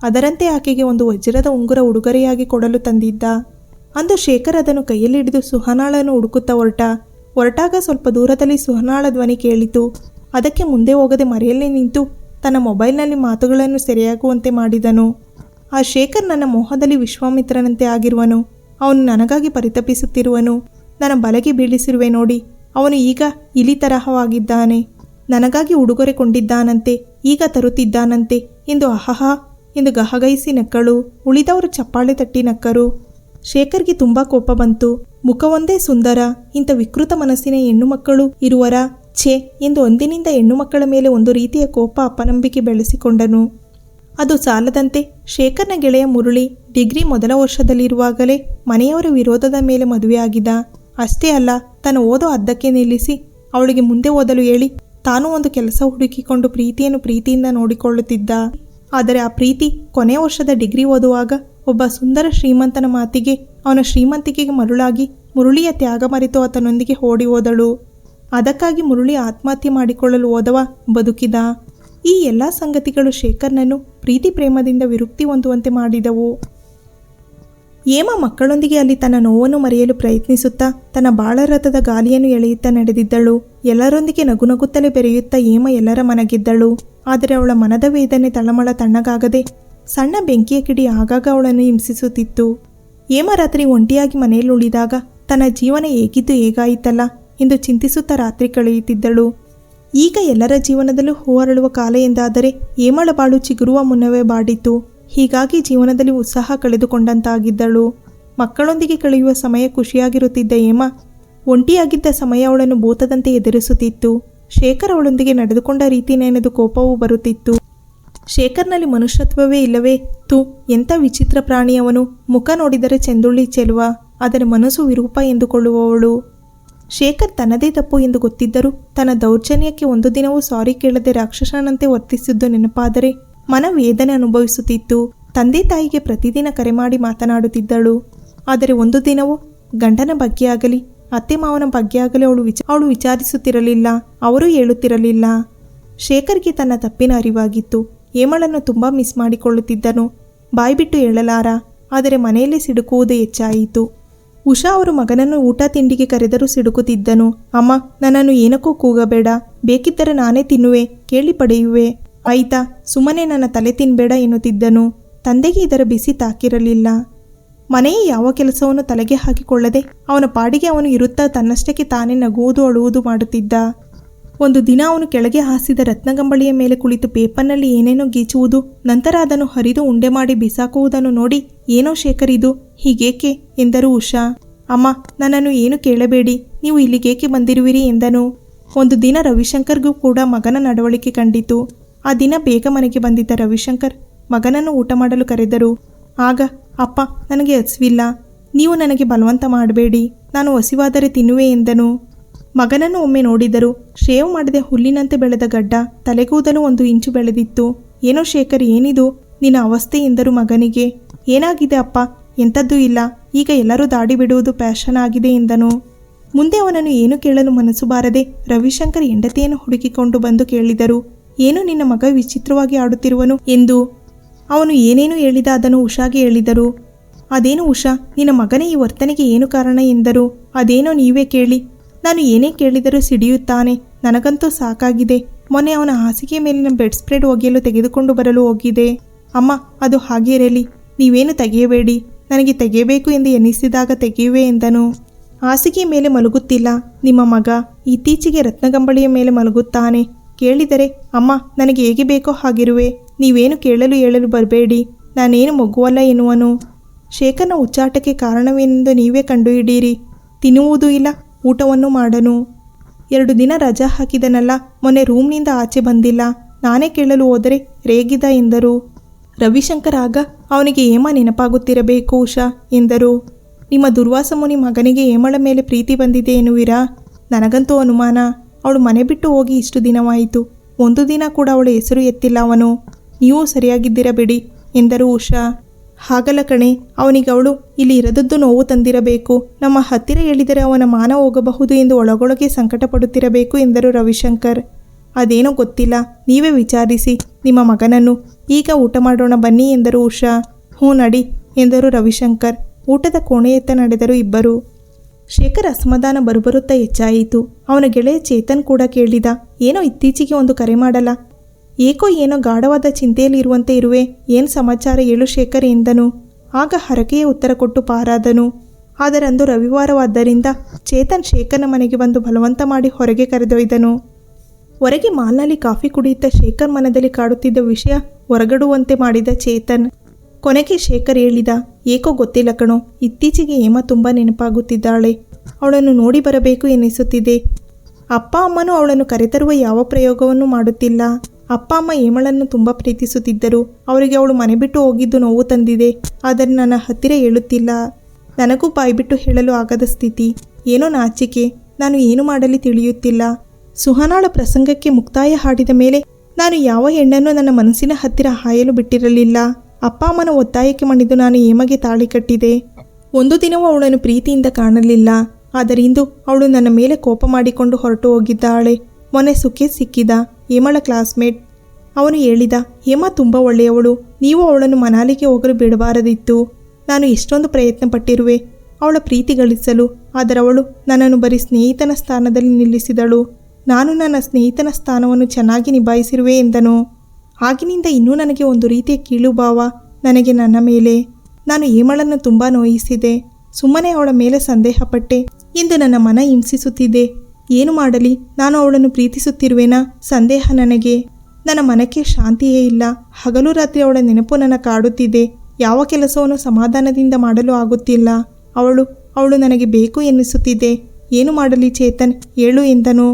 ಅದರಂತೆ ಆಕೆಗೆ ಒಂದು ವಜ್ರದ ಉಂಗುರ ಉಡುಗೊರೆಯಾಗಿ ಕೊಡಲು ತಂದಿದ್ದ. ಅಂದು ಶೇಖರ್ ಅದನ್ನು ಕೈಯಲ್ಲಿ ಹಿಡಿದು ಸುಹಾನಾಳನ್ನು ಹುಡುಕುತ್ತಾ ಹೊರಟಾಗ ಸ್ವಲ್ಪ ದೂರದಲ್ಲಿ ಸುಹಾನಾಳ ಧ್ವನಿ ಕೇಳಿತು. ಅದಕ್ಕೆ ಮುಂದೆ ಹೋಗದೆ ಮರೆಯಲ್ಲೇ ನಿಂತು ತನ್ನ ಮೊಬೈಲ್ನಲ್ಲಿ ಮಾತುಗಳನ್ನು ಸೆರೆಯಾಗುವಂತೆ ಮಾಡಿದನು. ಆ ಶೇಖರ್ ನನ್ನ ಮೋಹದಲ್ಲಿ ವಿಶ್ವಾಮಿತ್ರನಂತೆ ಆಗಿರುವನು. ಅವನು ನನಗಾಗಿ ಪರಿತಪಿಸುತ್ತಿರುವನು. ನನ್ನ ಬಲೆಗೆ ಬೀಳಿಸಿರುವೆ ನೋಡಿ, ಅವನು ಈಗ ಇಲಿ ತರಹವಾಗಿದ್ದಾನೆ. ನನಗಾಗಿ ಉಡುಗೊರೆ ಕೊಂಡಿದ್ದಾನಂತೆ, ಈಗ ತರುತ್ತಿದ್ದಾನಂತೆ ಎಂದು ಅಹಹ ಎಂದು ಗಹಗೈಸಿ ನಕ್ಕಳು. ಉಳಿದವರು ಚಪ್ಪಾಳೆ ತಟ್ಟಿ ನಕ್ಕರು. ಶೇಖರ್ಗೆ ತುಂಬ ಕೋಪ ಬಂತು. ಮುಖವೊಂದೇ ಸುಂದರ, ಇಂಥ ವಿಕೃತ ಮನಸ್ಸಿನ ಹೆಣ್ಣು ಮಕ್ಕಳು ಇರುವರ ಛೆ ಎಂದು ಒಂದಿನಿಂದ ಹೆಣ್ಣು ಮಕ್ಕಳ ಮೇಲೆ ಒಂದು ರೀತಿಯ ಕೋಪ ಅಪನಂಬಿಕೆ ಬೆಳೆಸಿಕೊಂಡನು. ಅದು ಸಾಲದಂತೆ ಶೇಖರ್ನ ಗೆಳೆಯ ಮುರಳಿ ಡಿಗ್ರಿ ಮೊದಲ ವರ್ಷದಲ್ಲಿರುವಾಗಲೇ ಮನೆಯವರ ವಿರೋಧದ ಮೇಲೆ ಮದುವೆಯಾಗಿದ್ದ. ಅಷ್ಟೇ ಅಲ್ಲ, ತನ್ನ ಓದೋ ಅರ್ಧಕ್ಕೆ ನಿಲ್ಲಿಸಿ ಅವಳಿಗೆ ಮುಂದೆ ಓದಲು ಹೇಳಿ ತಾನು ಒಂದು ಕೆಲಸ ಹುಡುಕಿಕೊಂಡು ಪ್ರೀತಿಯಿಂದ ನೋಡಿಕೊಳ್ಳುತ್ತಿದ್ದ. ಆದರೆ ಆ ಪ್ರೀತಿ ಕೊನೆಯ ವರ್ಷದ ಡಿಗ್ರಿ ಓದುವಾಗ ಒಬ್ಬ ಸುಂದರ ಶ್ರೀಮಂತನ ಮಾತಿಗೆ ಅವನ ಶ್ರೀಮಂತಿಕೆಗೆ ಮರುಳಾಗಿ ಮುರಳಿಯ ತ್ಯಾಗ ಮರೆತು ಆತನೊಂದಿಗೆ ಓಡಿ ಹೋದಳು. ಅದಕ್ಕಾಗಿ ಮುರಳಿ ಆತ್ಮಹತ್ಯೆ ಮಾಡಿಕೊಳ್ಳಲು ಹೋದವ ಬದುಕಿದ. ಈ ಎಲ್ಲ ಸಂಗತಿಗಳು ಶೇಖರ್ನನ್ನು ಪ್ರೀತಿ ಪ್ರೇಮದಿಂದ ವಿರುಕ್ತಿ ಹೊಂದುವಂತೆ ಮಾಡಿದವು. ಹೇಮ ಮಕ್ಕಳೊಂದಿಗೆ ಅಲ್ಲಿ ತನ್ನ ನೋವನ್ನು ಮರೆಯಲು ಪ್ರಯತ್ನಿಸುತ್ತಾ ತನ್ನ ಬಾಳರಥದ ಗಾಲಿಯನ್ನು ಎಳೆಯುತ್ತಾ ನಡೆದಿದ್ದಳು. ಎಲ್ಲರೊಂದಿಗೆ ನಗುನಗುತ್ತಲೇ ಬೆರೆಯುತ್ತಾ ಹೇಮ ಎಲ್ಲರ ಮನಗೆದ್ದಳು. ಆದರೆ ಅವಳ ಮನದ ವೇದನೆ ತಳಮಳ ತಣ್ಣಗಾಗದೆ ಸಣ್ಣ ಬೆಂಕಿಯ ಕಿಡಿ ಆಗಾಗ ಅವಳನ್ನು ಹಿಂಸಿಸುತ್ತಿತ್ತು. ಹೇಮ ರಾತ್ರಿ ಒಂಟಿಯಾಗಿ ಮನೆಯಲ್ಲಿ ಉಳಿದಾಗ ತನ್ನ ಜೀವನ ಹೇಗಿದ್ದು ಹೇಗಾಯಿತಲ್ಲ ಎಂದು ಚಿಂತಿಸುತ್ತಾ ರಾತ್ರಿ ಕಳೆಯುತ್ತಿದ್ದಳು. ಈಗ ಎಲ್ಲರ ಜೀವನದಲ್ಲೂ ಹೂವರಳುವ ಕಾಲ ಎಂದಾದರೆ ಹೇಮಳ ಬಾಳು ಚಿಗುರುವ ಮುನ್ನವೇ ಬಾಡಿತು. ಹೀಗಾಗಿ ಜೀವನದಲ್ಲಿ ಉತ್ಸಾಹ ಕಳೆದುಕೊಂಡಂತಾಗಿದ್ದಳು. ಮಕ್ಕಳೊಂದಿಗೆ ಕಳೆಯುವ ಸಮಯ ಖುಷಿಯಾಗಿರುತ್ತಿದ್ದ ಹೇಮ ಒಂಟಿಯಾಗಿದ್ದ ಸಮಯ ಅವಳನ್ನು ಭೂತದಂತೆ ಎದುರಿಸುತ್ತಿತ್ತು. ಶೇಖರ್ ಅವಳೊಂದಿಗೆ ನಡೆದುಕೊಂಡ ರೀತಿ ನೆನೆದು ಕೋಪವೂ ಬರುತ್ತಿತ್ತು. ಶೇಖರ್ನಲ್ಲಿ ಮನುಷ್ಯತ್ವವೇ ಇಲ್ಲವೇ? ತು, ಎಂಥ ವಿಚಿತ್ರ ಪ್ರಾಣಿ ಅವನು. ಮುಖ ನೋಡಿದರೆ ಚೆಂದುಳ್ಳಿ ಚೆಲುವ, ಆದರೆ ಮನಸ್ಸು ವಿರೂಪ ಎಂದುಕೊಳ್ಳುವವಳು. ಶೇಖರ್ ತನ್ನದೇ ತಪ್ಪು ಎಂದು ಗೊತ್ತಿದ್ದರೂ ತನ್ನ ದೌರ್ಜನ್ಯಕ್ಕೆ ಒಂದು ದಿನವೂ ಸಾರಿ ಕೇಳದೆ ರಾಕ್ಷಸನಂತೆ ವರ್ತಿಸಿದ್ದು ನೆನಪಾದರೆ ಮನ ವೇದನೆ ಅನುಭವಿಸುತ್ತಿತ್ತು. ತಂದೆ ತಾಯಿಗೆ ಪ್ರತಿದಿನ ಕರೆ ಮಾಡಿ ಮಾತನಾಡುತ್ತಿದ್ದಳು. ಆದರೆ ಒಂದು ದಿನವೂ ಗಂಡನ ಬಗ್ಗೆ ಆಗಲಿ ಅತ್ತೆ ಮಾವನ ಬಗ್ಗೆ ಆಗಲಿ ಅವಳು ವಿಚಾರಿಸುತ್ತಿರಲಿಲ್ಲ. ಅವರೂ ಹೇಳುತ್ತಿರಲಿಲ್ಲ. ಶೇಖರ್ಗೆ ತನ್ನ ತಪ್ಪಿನ ಅರಿವಾಗಿತ್ತು. ಹೇಮಳನ್ನು ತುಂಬ ಮಿಸ್ ಮಾಡಿಕೊಳ್ಳುತ್ತಿದ್ದನು. ಬಾಯ್ಬಿಟ್ಟು ಹೇಳಲಾರ. ಆದರೆ ಮನೆಯಲ್ಲೇ ಸಿಡುಕುವುದು ಹೆಚ್ಚಾಯಿತು. ಉಷಾ ಅವರು ಮಗನನ್ನು ಊಟ ತಿಂಡಿಗೆ ಕರೆದರೂ ಸಿಡುಕುತ್ತಿದ್ದನು. ಅಮ್ಮ, ನನ್ನನ್ನು ಏನಕ್ಕೂ ಕೂಗಬೇಡ, ಬೇಕಿದ್ದರೆ ನಾನೇ ತಿನ್ನುವೆ, ಕೇಳಿ ಪಡೆಯುವೆ, ಆಯ್ತಾ? ಸುಮ್ಮನೆ ನನ್ನ ತಲೆ ತಿನ್ನಬೇಡ ಎನ್ನುತ್ತಿದ್ದನು. ತಂದೆಗೆ ಇದರ ಬಿಸಿ ತಾಕಿರಲಿಲ್ಲ. ಮನೆಯ ಯಾವ ಕೆಲಸವನ್ನು ತಲೆಗೆ ಹಾಕಿಕೊಳ್ಳದೆ ಅವನ ಪಾಡಿಗೆ ಅವನು ಇರುತ್ತಾ ತನ್ನಷ್ಟಕ್ಕೆ ತಾನೇ ನಗುವುದು ಅಳುವುದು ಮಾಡುತ್ತಿದ್ದ. ಒಂದು ದಿನ ಅವನು ಕೆಳಗೆ ಹಾಸಿದ ರತ್ನಗಂಬಳಿಯ ಮೇಲೆ ಕುಳಿತು ಪೇಪರ್ನಲ್ಲಿ ಏನೇನೋ ಗೀಚುವುದು, ನಂತರ ಅದನ್ನು ಹರಿದು ಉಂಡೆ ಮಾಡಿ ಬಿಸಾಕುವುದನ್ನು ನೋಡಿ, ಏನೋ ಶೇಖರ್ ಇದು, ಹೀಗೇಕೆ ಎಂದರು ಉಷಾ. ಅಮ್ಮ, ನನ್ನನ್ನು ಏನು ಕೇಳಬೇಡಿ, ನೀವು ಇಲ್ಲಿಗೇಕೆ ಬಂದಿರುವಿರಿ ಎಂದನು. ಒಂದು ದಿನ ರವಿಶಂಕರ್ಗೂ ಕೂಡ ಮಗನ ನಡವಳಿಕೆ ಕಂಡಿತು. ಆ ದಿನ ಬೇಗ ಮನೆಗೆ ಬಂದಿದ್ದ ರವಿಶಂಕರ್ ಮಗನನ್ನು ಊಟ ಮಾಡಲು ಕರೆದರು. ಆಗ, ಅಪ್ಪ, ನನಗೆ ಹಸಿವಿಲ್ಲ, ನೀವು ನನಗೆ ಬಲವಂತ ಮಾಡಬೇಡಿ, ನಾನು ಹಸಿವಾದರೆ ತಿನ್ನುವೆ ಎಂದನು. ಮಗನನ್ನು ಒಮ್ಮೆ ನೋಡಿದರು. ಶೇವ್ ಮಾಡದೆ ಹುಲ್ಲಿನಂತೆ ಬೆಳೆದ ಗಡ್ಡ, ತಲೆಗೂದಲು 1 ಇಂಚು ಬೆಳೆದಿತ್ತು. ಏನೋ ಶೇಖರ್, ಏನಿದು ನಿನ್ನ ಅವಸ್ಥೆ ಎಂದರು ಮಗನಿಗೆ. ಏನಾಗಿದೆ ಅಪ್ಪ? ಎಂಥದ್ದೂ ಇಲ್ಲ, ಈಗ ಎಲ್ಲರೂ ದಾಡಿ ಬಿಡುವುದು ಫ್ಯಾಷನ್ ಆಗಿದೆ ಎಂದನು. ಮುಂದೆ ಅವನನ್ನು ಏನು ಕೇಳಲು ಮನಸ್ಸು ಬಾರದೆ ರವಿಶಂಕರ್ ಹೆಂಡತಿಯನ್ನು ಹುಡುಕಿಕೊಂಡು ಬಂದು ಕೇಳಿದರು, ಏನು ನಿನ್ನ ಮಗ ವಿಚಿತ್ರವಾಗಿ ಆಡುತ್ತಿರುವನು ಎಂದು. ಅವನು ಏನೇನು ಹೇಳಿದ ಅದನ್ನು ಉಷಾಗೆ ಹೇಳಿದರು. ಅದೇನು ಉಷಾ, ನಿನ್ನ ಮಗನ ಈ ವರ್ತನೆಗೆ ಏನು ಕಾರಣ ಎಂದರು. ಅದೇನೋ ನೀವೇ ಕೇಳಿ, ನಾನು ಏನೇ ಕೇಳಿದರೂ ಸಿಡಿಯುತ್ತಾನೆ, ನನಗಂತೂ ಸಾಕಾಗಿದೆ. ಮೊನ್ನೆ ಅವನ ಹಾಸಿಗೆ ಮೇಲಿನ ಬೆಡ್ ಸ್ಪ್ರೆಡ್ ಒಗೆಯಲು ತೆಗೆದುಕೊಂಡು ಬರಲು ಹೋಗಿದೆ. ಅಮ್ಮ, ಅದು ಹಾಗೆ ಇರಲಿ, ನೀವೇನು ತೆಗೆಯಬೇಡಿ, ನನಗೆ ತೆಗೆಯಬೇಕು ಎಂದು ಎನ್ನಿಸಿದಾಗ ತೆಗೆಯುವೆ ಎಂದನು. ಹಾಸಿಗೆ ಮೇಲೆ ಮಲಗುತ್ತಿಲ್ಲ ನಿಮ್ಮ ಮಗ, ಇತ್ತೀಚೆಗೆ ರತ್ನಗಂಬಳಿಯ ಮೇಲೆ ಮಲಗುತ್ತಾನೆ. ಕೇಳಿದರೆ, ಅಮ್ಮ, ನನಗೆ ಹೇಗೆ ಬೇಕೋ ಹಾಗಿರುವೆ, ನೀವೇನು ಹೇಳಲು ಬರಬೇಡಿ, ನಾನೇನು ಮಗುವಲ್ಲ ಎನ್ನುವನು. ಶೇಖರ್ನ ಉಚ್ಚಾಟಕ್ಕೆ ಕಾರಣವೇನೆಂದು ನೀವೇ ಕಂಡುಹಿಡೀರಿ. ತಿನ್ನುವುದೂ ಇಲ್ಲ, ಊಟವನ್ನು ಮಾಡನು. 2 ದಿನ ರಜಾ ಹಾಕಿದನಲ್ಲ, ಮೊನ್ನೆ ರೂಮ್ನಿಂದ ಆಚೆ ಬಂದಿಲ್ಲ. ನಾನೇ ಕೇಳಲು ಹೋದರೆ ರೇಗಿದ ಎಂದರು. ರವಿಶಂಕರ್ ಆಗ, ಅವನಿಗೆ ಹೇಮ ನೆನಪಾಗುತ್ತಿರಬೇಕು ಉಷಾ ಎಂದರು. ನಿಮ್ಮ ದುರ್ವಾಸ ಮುನಿ ಮಗನಿಗೆ ಹೇಮಳ ಮೇಲೆ ಪ್ರೀತಿ ಬಂದಿದೆ ಎನ್ನುವಿರಾ? ನನಗಂತೂ ಅನುಮಾನ. ಅವಳು ಮನೆ ಬಿಟ್ಟು ಹೋಗಿ ಇಷ್ಟು ದಿನವಾಯಿತು, ಒಂದು ದಿನ ಕೂಡ ಅವಳ ಹೆಸರು ಎತ್ತಿಲ್ಲ ಅವನು. ನೀವು ಸರಿಯಾಗಿದ್ದಿರಬೇಡಿ ಎಂದರು ಉಷಾ. ಹಾಗಲ್ಲ ಕಣೆ, ಅವನಿಗೆ ಅವಳು ಇಲ್ಲಿ ಇರದದ್ದು ನೋವು ತಂದಿರಬೇಕು. ನಮ್ಮ ಹತ್ತಿರ ಹೇಳಿದರೆ ಅವನ ಮಾನ ಹೋಗಬಹುದು ಎಂದು ಒಳಗೊಳಗೆ ಸಂಕಟ ಪಡುತ್ತಿರಬೇಕು ಎಂದರು ರವಿಶಂಕರ್. ಅದೇನೋ ಗೊತ್ತಿಲ್ಲ, ನೀವೇ ವಿಚಾರಿಸಿ ನಿಮ್ಮ ಮಗನನ್ನು. ಈಗ ಊಟ ಮಾಡೋಣ ಬನ್ನಿ ಎಂದರು ಉಷಾ. ಹ್ಞೂ ನಡಿ ಎಂದರು ರವಿಶಂಕರ್. ಊಟದ ಕೋಣೆಯತ್ತ ನಡೆದರು ಇಬ್ಬರು. ಶೇಖರ್ ಅಸಮಾಧಾನ ಬರುಬರುತ್ತಾ ಹೆಚ್ಚಾಯಿತು. ಅವನ ಗೆಳೆಯ ಚೇತನ್ ಕೂಡ ಕೇಳಿದ, ಏನೋ ಇತ್ತೀಚೆಗೆ ಒಂದು ಕರೆ ಮಾಡಲ್ಲ, ಏಕೋ ಏನೋ ಗಾಢವಾದ ಚಿಂತೆಯಲ್ಲಿ ಇರುವಂತೆ ಇರುವೆ, ಏನು ಸಮಾಚಾರ ಹೇಳು ಶೇಖರ್ ಎಂದನು. ಆಗ ಹರಕೆಯ ಉತ್ತರ ಕೊಟ್ಟು ಪಾರಾದನು. ಆದರೆ ಅಂದು ರವಿವಾರವಾದ್ದರಿಂದ ಚೇತನ್ ಶೇಖರ್ನ ಮನೆಗೆ ಬಂದು ಬಲವಂತ ಮಾಡಿ ಹೊರಗೆ ಕರೆದೊಯ್ದನು. ಹೊರಗೆ ಮಾಲ್ನಲ್ಲಿ ಕಾಫಿ ಕುಡಿಯುತ್ತಾ ಶೇಖರ್ ಮನದಲ್ಲಿ ಕಾಡುತ್ತಿದ್ದ ವಿಷಯ ಹೊರಗಡುವಂತೆ ಮಾಡಿದ ಚೇತನ್. ಕೊನೆಗೆ ಶೇಖರ್ ಹೇಳಿದ, ಏಕೋ ಗೊತ್ತಿಲ್ಲ ಕಣೋ, ಇತ್ತೀಚೆಗೆ ಹೇಮ ತುಂಬ ನೆನಪಾಗುತ್ತಿದ್ದಾಳೆ, ಅವಳನ್ನು ನೋಡಿ ಬರಬೇಕು ಎನ್ನಿಸುತ್ತಿದೆ. ಅಪ್ಪ ಅಮ್ಮನೂ ಅವಳನ್ನು ಕರೆತರುವ ಯಾವ ಪ್ರಯೋಗವನ್ನು ಮಾಡುತ್ತಿಲ್ಲ. ಅಪ್ಪ ಅಮ್ಮ ಹೇಮಳನ್ನು ತುಂಬ ಪ್ರೀತಿಸುತ್ತಿದ್ದರು. ಅವರಿಗೆ ಅವಳು ಮನೆ ಬಿಟ್ಟು ಹೋಗಿದ್ದು ನೋವು ತಂದಿದೆ, ಆದರೆ ನನ್ನ ಹತ್ತಿರ ಹೇಳುತ್ತಿಲ್ಲ. ನನಗೂ ಬಾಯ್ಬಿಟ್ಟು ಹೇಳಲು ಆಗದ ಸ್ಥಿತಿ. ಏನೋ ನಾಚಿಕೆ, ನಾನು ಏನು ಮಾಡಲಿ ತಿಳಿಯುತ್ತಿಲ್ಲ. ಸುಹನಾಳ ಪ್ರಸಂಗಕ್ಕೆ ಮುಕ್ತಾಯ ಹಾಡಿದ ಮೇಲೆ ನಾನು ಯಾವ ಹೆಣ್ಣನ್ನು ನನ್ನ ಮನಸ್ಸಿನ ಹತ್ತಿರ ಹಾಯಲು ಬಿಟ್ಟಿರಲಿಲ್ಲ. ಅಪ್ಪ ಅಮ್ಮನ ಒತ್ತಾಯಕ್ಕೆ ಮಣಿದು ನಾನು ಹೇಮಗೆ ತಾಳಿ ಕಟ್ಟಿದೆ. ಒಂದು ದಿನವೂ ಅವಳನ್ನು ಪ್ರೀತಿಯಿಂದ ಕಾಣಲಿಲ್ಲ. ಆದರೆ ಇಂದು ಅವಳು ನನ್ನ ಮೇಲೆ ಕೋಪ ಮಾಡಿಕೊಂಡು ಹೊರಟು ಹೋಗಿದ್ದಾಳೆ. ಮೊನ್ನೆ ಸುಖೇಶ್ ಸಿಕ್ಕಿದ, ಹೇಮಳ ಕ್ಲಾಸ್ಮೇಟ್. ಅವನು ಹೇಳಿದ, ಹೇಮ ತುಂಬ ಒಳ್ಳೆಯವಳು, ನೀವು ಅವಳನ್ನು ಮನಾಲಿಗೆ ಹೋಗಲು ಬಿಡಬಾರದಿತ್ತು. ನಾನು ಎಷ್ಟೊಂದು ಪ್ರಯತ್ನ ಪಟ್ಟಿರುವೆ ಅವಳ ಪ್ರೀತಿ ಗಳಿಸಲು, ಆದರೆ ಅವಳು ನನ್ನನ್ನು ಬರೀ ಸ್ನೇಹಿತನ ಸ್ಥಾನದಲ್ಲಿ ನಿಲ್ಲಿಸಿದಳು. ನಾನು ನನ್ನ ಸ್ನೇಹಿತನ ಸ್ಥಾನವನ್ನು ಚೆನ್ನಾಗಿ ನಿಭಾಯಿಸಿರುವೆ ಎಂದನು. ಆಗಿನಿಂದ ಇನ್ನೂ ನನಗೆ ಒಂದು ರೀತಿಯ ಕೀಳುಭಾವ ನನಗೆ ನನ್ನ ಮೇಲೆ. ನಾನು ಹೇಮಳನ್ನು ತುಂಬ ನೋಯಿಸಿದೆ. ಸುಮ್ಮನೆ ಅವಳ ಮೇಲೆ ಸಂದೇಹಪಟ್ಟೆ ಎಂದು ನನ್ನ ಮನ ಹಿಂಸಿಸುತ್ತಿದೆ. ಏನು ಮಾಡಲಿ, ನಾನು ಅವಳನ್ನು ಪ್ರೀತಿಸುತ್ತಿರುವೆನಾ? ಸಂದೇಹ ನನಗೆ. ನನ್ನ ಮನಕ್ಕೆ ಶಾಂತಿಯೇ ಇಲ್ಲ. ಹಗಲು ರಾತ್ರಿ ಅವಳ ನೆನಪು ನನ್ನ ಕಾಡುತ್ತಿದೆ. ಯಾವ ಕೆಲಸವನ್ನು ಸಮಾಧಾನದಿಂದ ಮಾಡಲು ಆಗುತ್ತಿಲ್ಲ. ಅವಳು ನನಗೆ ಬೇಕು ಎನ್ನಿಸುತ್ತಿದೆ. ಏನು ಮಾಡಲಿ ಚೇತನ್, ಹೇಳು ಎಂದನು.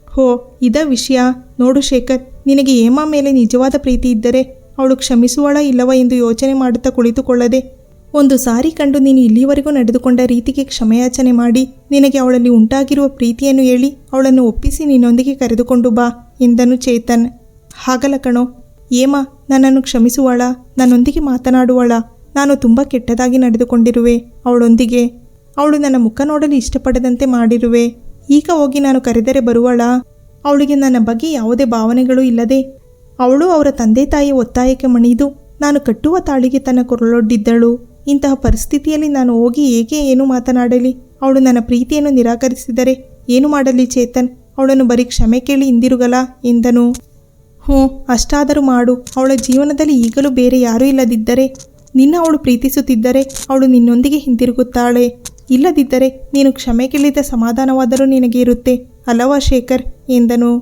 ಹೋ, ಇದ ವಿಷಯ. ನೋಡು ಶೇಖರ್, ನಿನಗೆ ಹೇಮಾ ಮೇಲೆ ನಿಜವಾದ ಪ್ರೀತಿ ಇದ್ದರೆ ಅವಳು ಕ್ಷಮಿಸುವಳ ಇಲ್ಲವ ಎಂದು ಯೋಚನೆ ಮಾಡುತ್ತಾ ಕುಳಿತುಕೊಳ್ಳದೆ, ಒಂದು ಸಾರಿ ಕಂಡು ನೀನು ಇಲ್ಲಿವರೆಗೂ ನಡೆದುಕೊಂಡ ರೀತಿಗೆ ಕ್ಷಮೆಯಾಚನೆ ಮಾಡಿ ನಿನಗೆ ಅವಳಲ್ಲಿ ಉಂಟಾಗಿರುವ ಪ್ರೀತಿಯನ್ನು ಹೇಳಿ ಅವಳನ್ನು ಒಪ್ಪಿಸಿ ನಿನ್ನೊಂದಿಗೆ ಕರೆದುಕೊಂಡು ಬಾ ಎಂದನು ಚೇತನ್. ಹಾಗಲ್ಲ ಕಣೋ, ಹೇಮಾ ನನ್ನನ್ನು ಕ್ಷಮಿಸುವಳ, ನನ್ನೊಂದಿಗೆ ಮಾತನಾಡುವಳ. ನಾನು ತುಂಬ ಕೆಟ್ಟದಾಗಿ ನಡೆದುಕೊಂಡಿರುವೆ ಅವಳೊಂದಿಗೆ. ಅವಳು ನನ್ನ ಮುಖ ನೋಡಲು ಇಷ್ಟಪಡದಂತೆ ಮಾಡಿರುವೆ. ಈಗ ಹೋಗಿ ನಾನು ಕರೆದರೆ ಬರುವಳ? ಅವಳಿಗೆ ನನ್ನ ಬಗ್ಗೆ ಯಾವುದೇ ಭಾವನೆಗಳು ಇಲ್ಲದೆ ಅವಳು ಅವರ ತಂದೆ ತಾಯಿಯ ಒತ್ತಾಯಕ್ಕೆ ಮಣಿದು ನಾನು ಕಟ್ಟುವ ತಾಳಿಗೆ ತನ್ನ ಕೊರಳೊಡ್ಡಿದ್ದಳು. ಇಂತಹ ಪರಿಸ್ಥಿತಿಯಲ್ಲಿ ನಾನು ಹೋಗಿ ಹೇಗೆ ಏನು ಮಾತನಾಡಲಿ? ಅವಳು ನನ್ನ ಪ್ರೀತಿಯನ್ನು ನಿರಾಕರಿಸಿದರೆ ಏನು ಮಾಡಲಿ ಚೇತನ್? ಅವಳನ್ನು ಬರೀ ಕ್ಷಮೆ ಕೇಳಿ ಹಿಂದಿರುಗಲ ಎಂದನು. ಅಷ್ಟಾದರೂ ಮಾಡು. ಅವಳ ಜೀವನದಲ್ಲಿ ಈಗಲೂ ಬೇರೆ ಯಾರೂ ಇಲ್ಲದಿದ್ದರೆ, ನಿನ್ನ ಅವಳು ಪ್ರೀತಿಸುತ್ತಿದ್ದರೆ ಅವಳು ನಿನ್ನೊಂದಿಗೆ ಹಿಂದಿರುಗುತ್ತಾಳೆ. ಇಲ್ಲದಿದ್ದರೆ ನೀನು ಕ್ಷಮೆ ಕೇಳಿದ ಸಮಾಧಾನವಾದರೂ ನಿನಗೆ ಇರುತ್ತೆ ಅಲ್ಲವಾ ಶೇಖರ್ ಎಂದನು.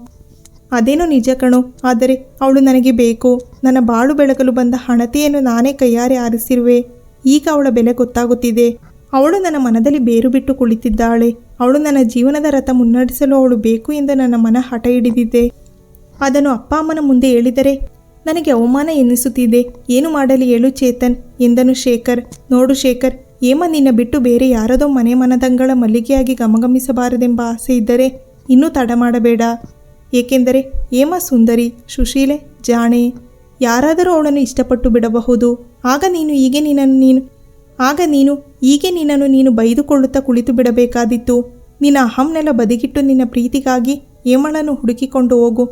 ಅದೇನೋ ನಿಜ ಕಣೋ, ಆದರೆ ಅವಳು ನನಗೆ ಬೇಕು. ನನ್ನ ಬಾಳು ಬೆಳಗಲು ಬಂದ ಹಣತೆಯನ್ನು ನಾನೇ ಕೈಯಾರೆ ಆರಿಸಿರುವೆ. ಈಗ ಅವಳ ಬೆಲೆ ಗೊತ್ತಾಗುತ್ತಿದೆ. ಅವಳು ನನ್ನ ಮನದಲ್ಲಿ ಬೇರು ಬಿಟ್ಟು ಕುಳಿತಿದ್ದಾಳೆ. ಅವಳು ನನ್ನ ಜೀವನದ ರಥ ಮುನ್ನಡೆಸಲು ಅವಳು ಬೇಕು ಎಂದು ನನ್ನ ಮನ ಹಠ ಹಿಡಿದಿದೆ. ಅದನ್ನು ಅಪ್ಪ ಅಮ್ಮನ ಮುಂದೆ ಹೇಳಿದರೆ ನನಗೆ ಅವಮಾನ ಎನ್ನಿಸುತ್ತಿದೆ. ಏನು ಮಾಡಲಿ ಹೇಳು ಚೇತನ್ ಎಂದನು ಶೇಖರ್. ನೋಡು ಶೇಖರ್, ಹೇಮಾ ನಿನ್ನ ಬಿಟ್ಟು ಬೇರೆ ಯಾರದೋ ಮನದಂಗಳ ಮಲ್ಲಿಗೆಯಾಗಿ ಗಮಗಮಿಸಬಾರದೆಂಬ ಆಸೆ ಇದ್ದರೆ ಇನ್ನೂ ತಡ ಮಾಡಬೇಡ. ಏಕೆಂದರೆ ಹೇಮಾ ಸುಂದರಿ, ಸುಶೀಲೆ, ಜಾಣೆ. ಯಾರಾದರೂ ಅವಳನ್ನು ಇಷ್ಟಪಟ್ಟು ಬಿಡಬಹುದು. ಆಗ ನೀನು ಹೀಗೆ ನಿನ್ನನ್ನು ಬೈದುಕೊಳ್ಳುತ್ತಾ ಕುಳಿತು ಬಿಡಬೇಕಾದಿತ್ತು. ನಿನ್ನ ಅಹಂನೆಲ್ಲ ಬದಿಗಿಟ್ಟು ನಿನ್ನ ಪ್ರೀತಿಗಾಗಿ ಹೇಮಳನ್ನು ಹುಡುಕಿಕೊಂಡು ಹೋಗು.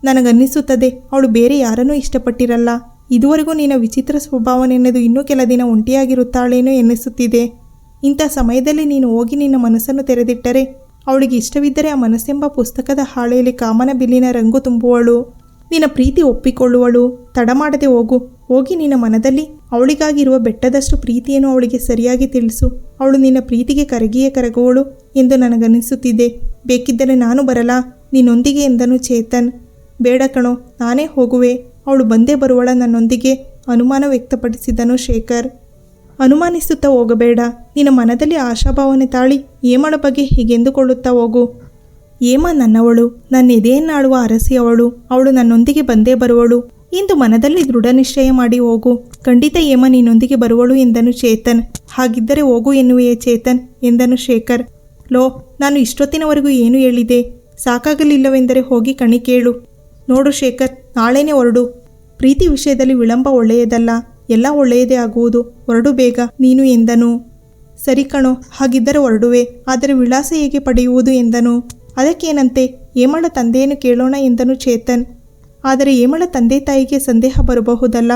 ನನಗನ್ನಿಸುತ್ತದೆ ಅವಳು ಬೇರೆ ಯಾರನ್ನೂ ಇಷ್ಟಪಟ್ಟಿರಲ್ಲ. ಇದುವರೆಗೂ ನಿನ್ನ ವಿಚಿತ್ರ ಸ್ವಭಾವನೆನ್ನದು ಇನ್ನೂ ಕೆಲ ದಿನ ಒಂಟಿಯಾಗಿರುತ್ತಾಳೇನೋ ಎನ್ನಿಸುತ್ತಿದೆ. ಇಂಥ ಸಮಯದಲ್ಲಿ ನೀನು ಹೋಗಿ ನಿನ್ನ ಮನಸ್ಸನ್ನು ತೆರೆದಿಟ್ಟರೆ ಅವಳಿಗೆ ಇಷ್ಟವಿದ್ದರೆ ಆ ಮನಸ್ಸೆಂಬ ಪುಸ್ತಕದ ಹಾಳೆಯಲ್ಲಿ ಕಾಮನ ಬಿಲ್ಲಿನ ರಂಗು ತುಂಬುವಳು. ನಿನ್ನ ಪ್ರೀತಿ ಒಪ್ಪಿಕೊಳ್ಳುವಳು. ತಡ ಮಾಡದೆ ಹೋಗು. ಹೋಗಿ ನಿನ್ನ ಮನದಲ್ಲಿ ಅವಳಿಗಾಗಿರುವ ಬೆಟ್ಟದಷ್ಟು ಪ್ರೀತಿಯನ್ನು ಅವಳಿಗೆ ಸರಿಯಾಗಿ ತಿಳಿಸು. ಅವಳು ನಿನ್ನ ಪ್ರೀತಿಗೆ ಕರಗಿಯೇ ಕರಗುವಳು ಎಂದು ನನಗನ್ನಿಸುತ್ತಿದೆ. ಬೇಕಿದ್ದರೆ ನಾನು ಬರಲಾ ನಿನ್ನೊಂದಿಗೆ ಎಂದನು ಚೇತನ್. ಬೇಡ ಕಣೋ, ನಾನೇ ಹೋಗುವೆ. ಅವಳು ಬಂದೇ ಬರುವಳ ನನ್ನೊಂದಿಗೆ ಅನುಮಾನ ವ್ಯಕ್ತಪಡಿಸಿದನು ಶೇಖರ್. ಅನುಮಾನಿಸುತ್ತಾ ಹೋಗಬೇಡ. ನಿನ್ನ ಮನದಲ್ಲಿ ಆಶಾಭಾವನೆ ತಾಳಿ ಹೇಮಳ ಬಗ್ಗೆ ಹೀಗೆಂದುಕೊಳ್ಳುತ್ತಾ ಹೋಗು. ಹೇಮಾ ನನ್ನವಳು, ನನ್ನ ಎದೆಯನ್ನಾಳುವ ಅರಸಿ ಅವಳು. ಅವಳು ನನ್ನೊಂದಿಗೆ ಬಂದೇ ಬರುವಳು ಎಂದು ಮನದಲ್ಲಿ ದೃಢ ನಿಶ್ಚಯ ಮಾಡಿ ಹೋಗು. ಖಂಡಿತ ಹೇಮಾ ನಿನ್ನೊಂದಿಗೆ ಬರುವಳು ಎಂದನು ಚೇತನ್. ಹಾಗಿದ್ದರೆ ಹೋಗು ಎನ್ನುವೆಯೇ ಚೇತನ್ ಎಂದನು ಶೇಖರ್. ನಾನು ಇಷ್ಟೊತ್ತಿನವರೆಗೂ ಏನು ಹೇಳಿದೆ? ಸಾಕಾಗಲಿಲ್ಲವೆಂದರೆ ಹೋಗಿ ಕಣಿ ಕೇಳು. ನೋಡು ಶೇಖರ್, ನಾಳೆನೇ ಹೊರಡು. ಪ್ರೀತಿ ವಿಷಯದಲ್ಲಿ ವಿಳಂಬ ಒಳ್ಳೆಯದಲ್ಲ. ಎಲ್ಲ ಒಳ್ಳೆಯದೇ ಆಗುವುದು. ಹೊರಡು ಬೇಗ ನೀನು ಎಂದನು. ಸರಿ ಕಣೋ, ಹಾಗಿದ್ದರೆ ಹೊರಡುವೆ. ಆದರೆ ವಿಳಾಸ ಹೇಗೆ ಪಡೆಯುವುದು ಎಂದನು. ಅದಕ್ಕೇನಂತೆ, ಹೇಮಳ ತಂದೆಯನ್ನು ಕೇಳೋಣ ಎಂದನು ಚೇತನ್. ಆದರೆ ಹೇಮಳ ತಂದೆ ತಾಯಿಗೆ ಸಂದೇಹ ಬರಬಹುದಲ್ಲ.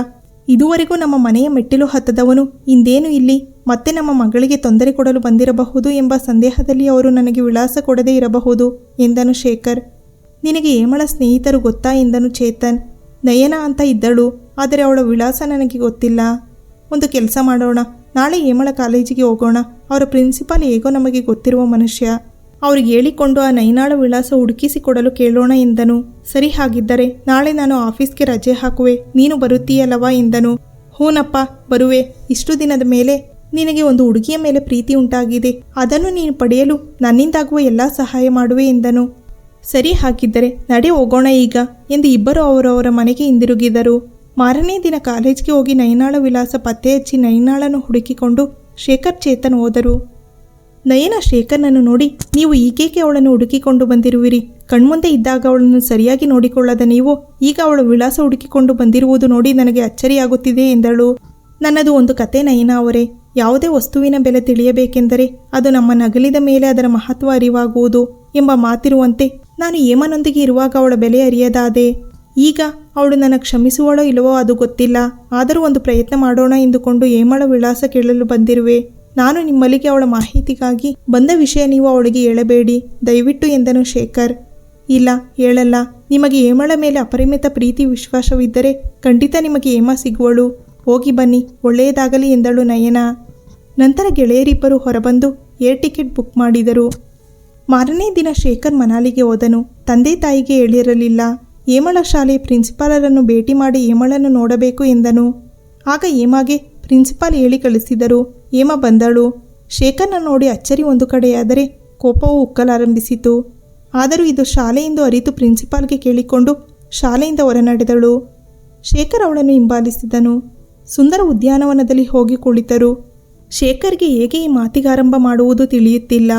ಇದುವರೆಗೂ ನಮ್ಮ ಮನೆಯ ಮೆಟ್ಟಿಲು ಹತ್ತದವನು ಇಂದೇನು ಇಲ್ಲಿ ಮತ್ತೆ ನಮ್ಮ ಮಗಳಿಗೆ ತೊಂದರೆ ಕೊಡಲು ಬಂದಿರಬಹುದು ಎಂಬ ಸಂದೇಹದಲ್ಲಿ ಅವರು ನನಗೆ ವಿಳಾಸ ಕೊಡದೇ ಇರಬಹುದು ಎಂದನು ಶೇಖರ್. ನಿನಗೆ ಹೇಮಳ ಸ್ನೇಹಿತರು ಗೊತ್ತಾ ಎಂದನು ಚೇತನ್. ನಯನ ಅಂತ ಇದ್ದಳು, ಆದರೆ ಅವಳ ವಿಳಾಸ ನನಗೆ ಗೊತ್ತಿಲ್ಲ. ಒಂದು ಕೆಲಸ ಮಾಡೋಣ, ನಾಳೆ ಹೇಮಳ ಕಾಲೇಜಿಗೆ ಹೋಗೋಣ. ಅವರ ಪ್ರಿನ್ಸಿಪಾಲ್ ಹೇಗೋ ನಮಗೆ ಗೊತ್ತಿರುವ ಮನುಷ್ಯ. ಅವ್ರಿಗೆ ಹೇಳಿಕೊಂಡು ಆ ನೈನಾಳ ವಿಳಾಸ ಹುಡುಕಿಸಿಕೊಡಲು ಕೇಳೋಣ ಎಂದನು. ಸರಿ, ಹಾಗಿದ್ದರೆ ನಾಳೆ ನಾನು ಆಫೀಸ್ಗೆ ರಜೆ ಹಾಕುವೆ. ನೀನು ಬರುತ್ತೀಯಲ್ಲವಾ ಎಂದನು. ಹೂನಪ್ಪ, ಬರುವೆ. ಇಷ್ಟು ದಿನದ ಮೇಲೆ ನಿನಗೆ ಒಂದು ಹುಡುಗಿಯ ಮೇಲೆ ಪ್ರೀತಿ ಉಂಟಾಗಿದೆ. ಅದನ್ನು ನೀನು ಪಡೆಯಲು ನನ್ನಿಂದಾಗುವ ಎಲ್ಲ ಸಹಾಯ ಮಾಡುವೆ ಎಂದನು. ಸರಿ, ಹಾಕಿದ್ದರೆ ನಡೆ ಹೋಗೋಣ ಈಗ ಎಂದು ಇಬ್ಬರು ಅವರವರ ಮನೆಗೆ ಹಿಂದಿರುಗಿದರು. ಮಾರನೇ ದಿನ ಕಾಲೇಜ್ಗೆ ಹೋಗಿ ನೈನಾಳ ವಿಳಾಸ ಪತ್ತೆ ಹಚ್ಚಿ ನೈನಾಳನ್ನು ಹುಡುಕಿಕೊಂಡು ಶೇಖರ್ ಚೇತನ್ ಹೋದರು. ನಯನ ಶೇಖರ್ನನ್ನು ನೋಡಿ, ನೀವು ಈಗೇಕೆ ಅವಳನ್ನು ಹುಡುಕಿಕೊಂಡು ಬಂದಿರುವಿರಿ? ಕಣ್ಮುಂದೆ ಇದ್ದಾಗ ಅವಳನ್ನು ಸರಿಯಾಗಿ ನೋಡಿಕೊಳ್ಳದ ನೀವು ಈಗ ಅವಳ ವಿಳಾಸ ಹುಡುಕಿಕೊಂಡು ಬಂದಿರುವುದು ನೋಡಿ ನನಗೆ ಅಚ್ಚರಿಯಾಗುತ್ತಿದೆ ಎಂದಳು. ನನ್ನದು ಒಂದು ಕತೆ ನಯನ ಅವರೇ. ಯಾವುದೇ ವಸ್ತುವಿನ ಬೆಲೆ ತಿಳಿಯಬೇಕೆಂದರೆ ಅದು ನಮ್ಮ ನಗಲಿದ ಮೇಲೆ ಅದರ ಮಹತ್ವ ಅರಿವಾಗುವುದು ಎಂಬ ಮಾತಿರುವಂತೆ ನಾನು ಹೇಮನೊಂದಿಗೆ ಇರುವಾಗ ಅವಳ ಬೆಲೆ ಅರಿಯದಾದೆ. ಈಗ ಅವಳು ನನ್ನ ಕ್ಷಮಿಸುವಳೋ ಇಲ್ಲವೋ ಅದು ಗೊತ್ತಿಲ್ಲ. ಆದರೂ ಒಂದು ಪ್ರಯತ್ನ ಮಾಡೋಣ ಎಂದುಕೊಂಡು ಹೇಮಳ ವಿಳಾಸ ಕೇಳಲು ಬಂದಿರುವೆ. ನಾನು ನಿಮ್ಮಲ್ಲಿಗೆ ಅವಳ ಮಾಹಿತಿಗಾಗಿ ಬಂದ ವಿಷಯ ನೀವು ಅವಳಿಗೆ ಹೇಳಬೇಡಿ ದಯವಿಟ್ಟು ಎಂದನು ಶೇಖರ್. ಇಲ್ಲ, ಹೇಳಲ್ಲ. ನಿಮಗೆ ಹೇಮಳ ಮೇಲೆ ಅಪರಿಮಿತ ಪ್ರೀತಿ ವಿಶ್ವಾಸವಿದ್ದರೆ ಖಂಡಿತ ನಿಮಗೆ ಹೇಮ ಸಿಗುವಳು. ಹೋಗಿ ಬನ್ನಿ, ಒಳ್ಳೆಯದಾಗಲಿ ಎಂದಳು ನಯನ. ನಂತರ ಗೆಳೆಯರಿಬ್ಬರು ಹೊರಬಂದು ಏರ್ ಟಿಕೆಟ್ ಬುಕ್ ಮಾಡಿದರು. ಮಾರನೇ ದಿನ ಶೇಖರ್ ಮನಾಲಿಗೆ ಹೋದನು. ತಂದೆ ತಾಯಿಗೆ ಹೇಳಿರಲಿಲ್ಲ. ಹೇಮಳ ಶಾಲೆಯ ಪ್ರಿನ್ಸಿಪಾಲರನ್ನು ಭೇಟಿ ಮಾಡಿ ಹೇಮಳನ್ನು ನೋಡಬೇಕು ಎಂದನು. ಆಗ ಹೇಮಾಗೆ ಪ್ರಿನ್ಸಿಪಾಲ್ ಹೇಳಿ ಕಳಿಸಿದರು. ಹೇಮ ಬಂದಳು. ಶೇಖರ್ನ ನೋಡಿ ಅಚ್ಚರಿ ಒಂದು ಕಡೆಯಾದರೆ ಕೋಪವು ಉಕ್ಕಲಾರಂಭಿಸಿತು. ಆದರೂ ಇದು ಶಾಲೆ ಎಂದು ಅರಿತು ಪ್ರಿನ್ಸಿಪಾಲ್ಗೆ ಕೇಳಿಕೊಂಡು ಶಾಲೆಯಿಂದ ಹೊರನಡೆದಳು. ಶೇಖರ್ ಅವಳನ್ನು ಹಿಂಬಾಲಿಸಿದನು. ಸುಂದರ ಉದ್ಯಾನವನದಲ್ಲಿ ಹೋಗಿ ಕುಳಿತರು. ಶೇಖರ್ಗೆ ಹೇಗೆ ಈ ಮಾತಿಗಾರಂಭ ಮಾಡುವುದು ತಿಳಿಯುತ್ತಿಲ್ಲ.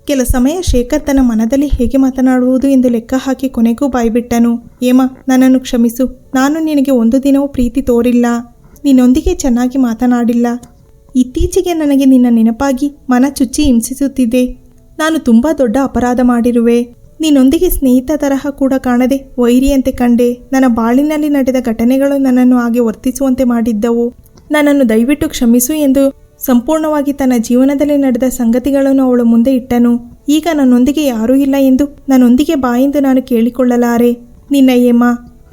ಕೆಲ ಸಮಯ ಶೇಖರ್ ತನ್ನ ಮನದಲ್ಲಿ ಹೇಗೆ ಮಾತನಾಡುವುದು ಎಂದು ಲೆಕ್ಕ ಹಾಕಿ ಕೊನೆಗೂ ಬಾಯ್ಬಿಟ್ಟನು. ಏಮ, ನನ್ನನ್ನು ಕ್ಷಮಿಸು. ನಾನು ನಿನಗೆ ಒಂದು ದಿನವೂ ಪ್ರೀತಿ ತೋರಿಲ್ಲ. ನಿನ್ನೊಂದಿಗೆ ಚೆನ್ನಾಗಿ ಮಾತನಾಡಿಲ್ಲ. ಇತ್ತೀಚೆಗೆ ನನಗೆ ನಿನ್ನ ನೆನಪಾಗಿ ಮನ ಚುಚ್ಚಿ ಹಿಂಸಿಸುತ್ತಿದ್ದೆ. ನಾನು ತುಂಬ ದೊಡ್ಡ ಅಪರಾಧ ಮಾಡಿರುವೆ. ನಿನ್ನೊಂದಿಗೆ ಸ್ನೇಹಿತ ತರಹ ಕೂಡ ಕಾಣದೆ ವೈರಿಯಂತೆ ಕಂಡೆ. ನನ್ನ ಬಾಳಿನಲ್ಲಿ ನಡೆದ ಘಟನೆಗಳು ನನ್ನನ್ನು ಹಾಗೆ ವರ್ತಿಸುವಂತೆ ಮಾಡಿದ್ದವು. ನನ್ನನ್ನು ದಯವಿಟ್ಟು ಕ್ಷಮಿಸು ಎಂದು ಸಂಪೂರ್ಣವಾಗಿ ತನ್ನ ಜೀವನದಲ್ಲಿ ನಡೆದ ಸಂಗತಿಗಳನ್ನು ಅವಳು ಮುಂದೆ ಇಟ್ಟನು. ಈಗ ನನ್ನೊಂದಿಗೆ ಯಾರೂ ಇಲ್ಲ ಎಂದು ನನ್ನೊಂದಿಗೆ ಬಾ ಎಂದು ನಾನು ಕೇಳಿಕೊಳ್ಳಲಾರೆ. ನಿನ್ನ ಏಮ,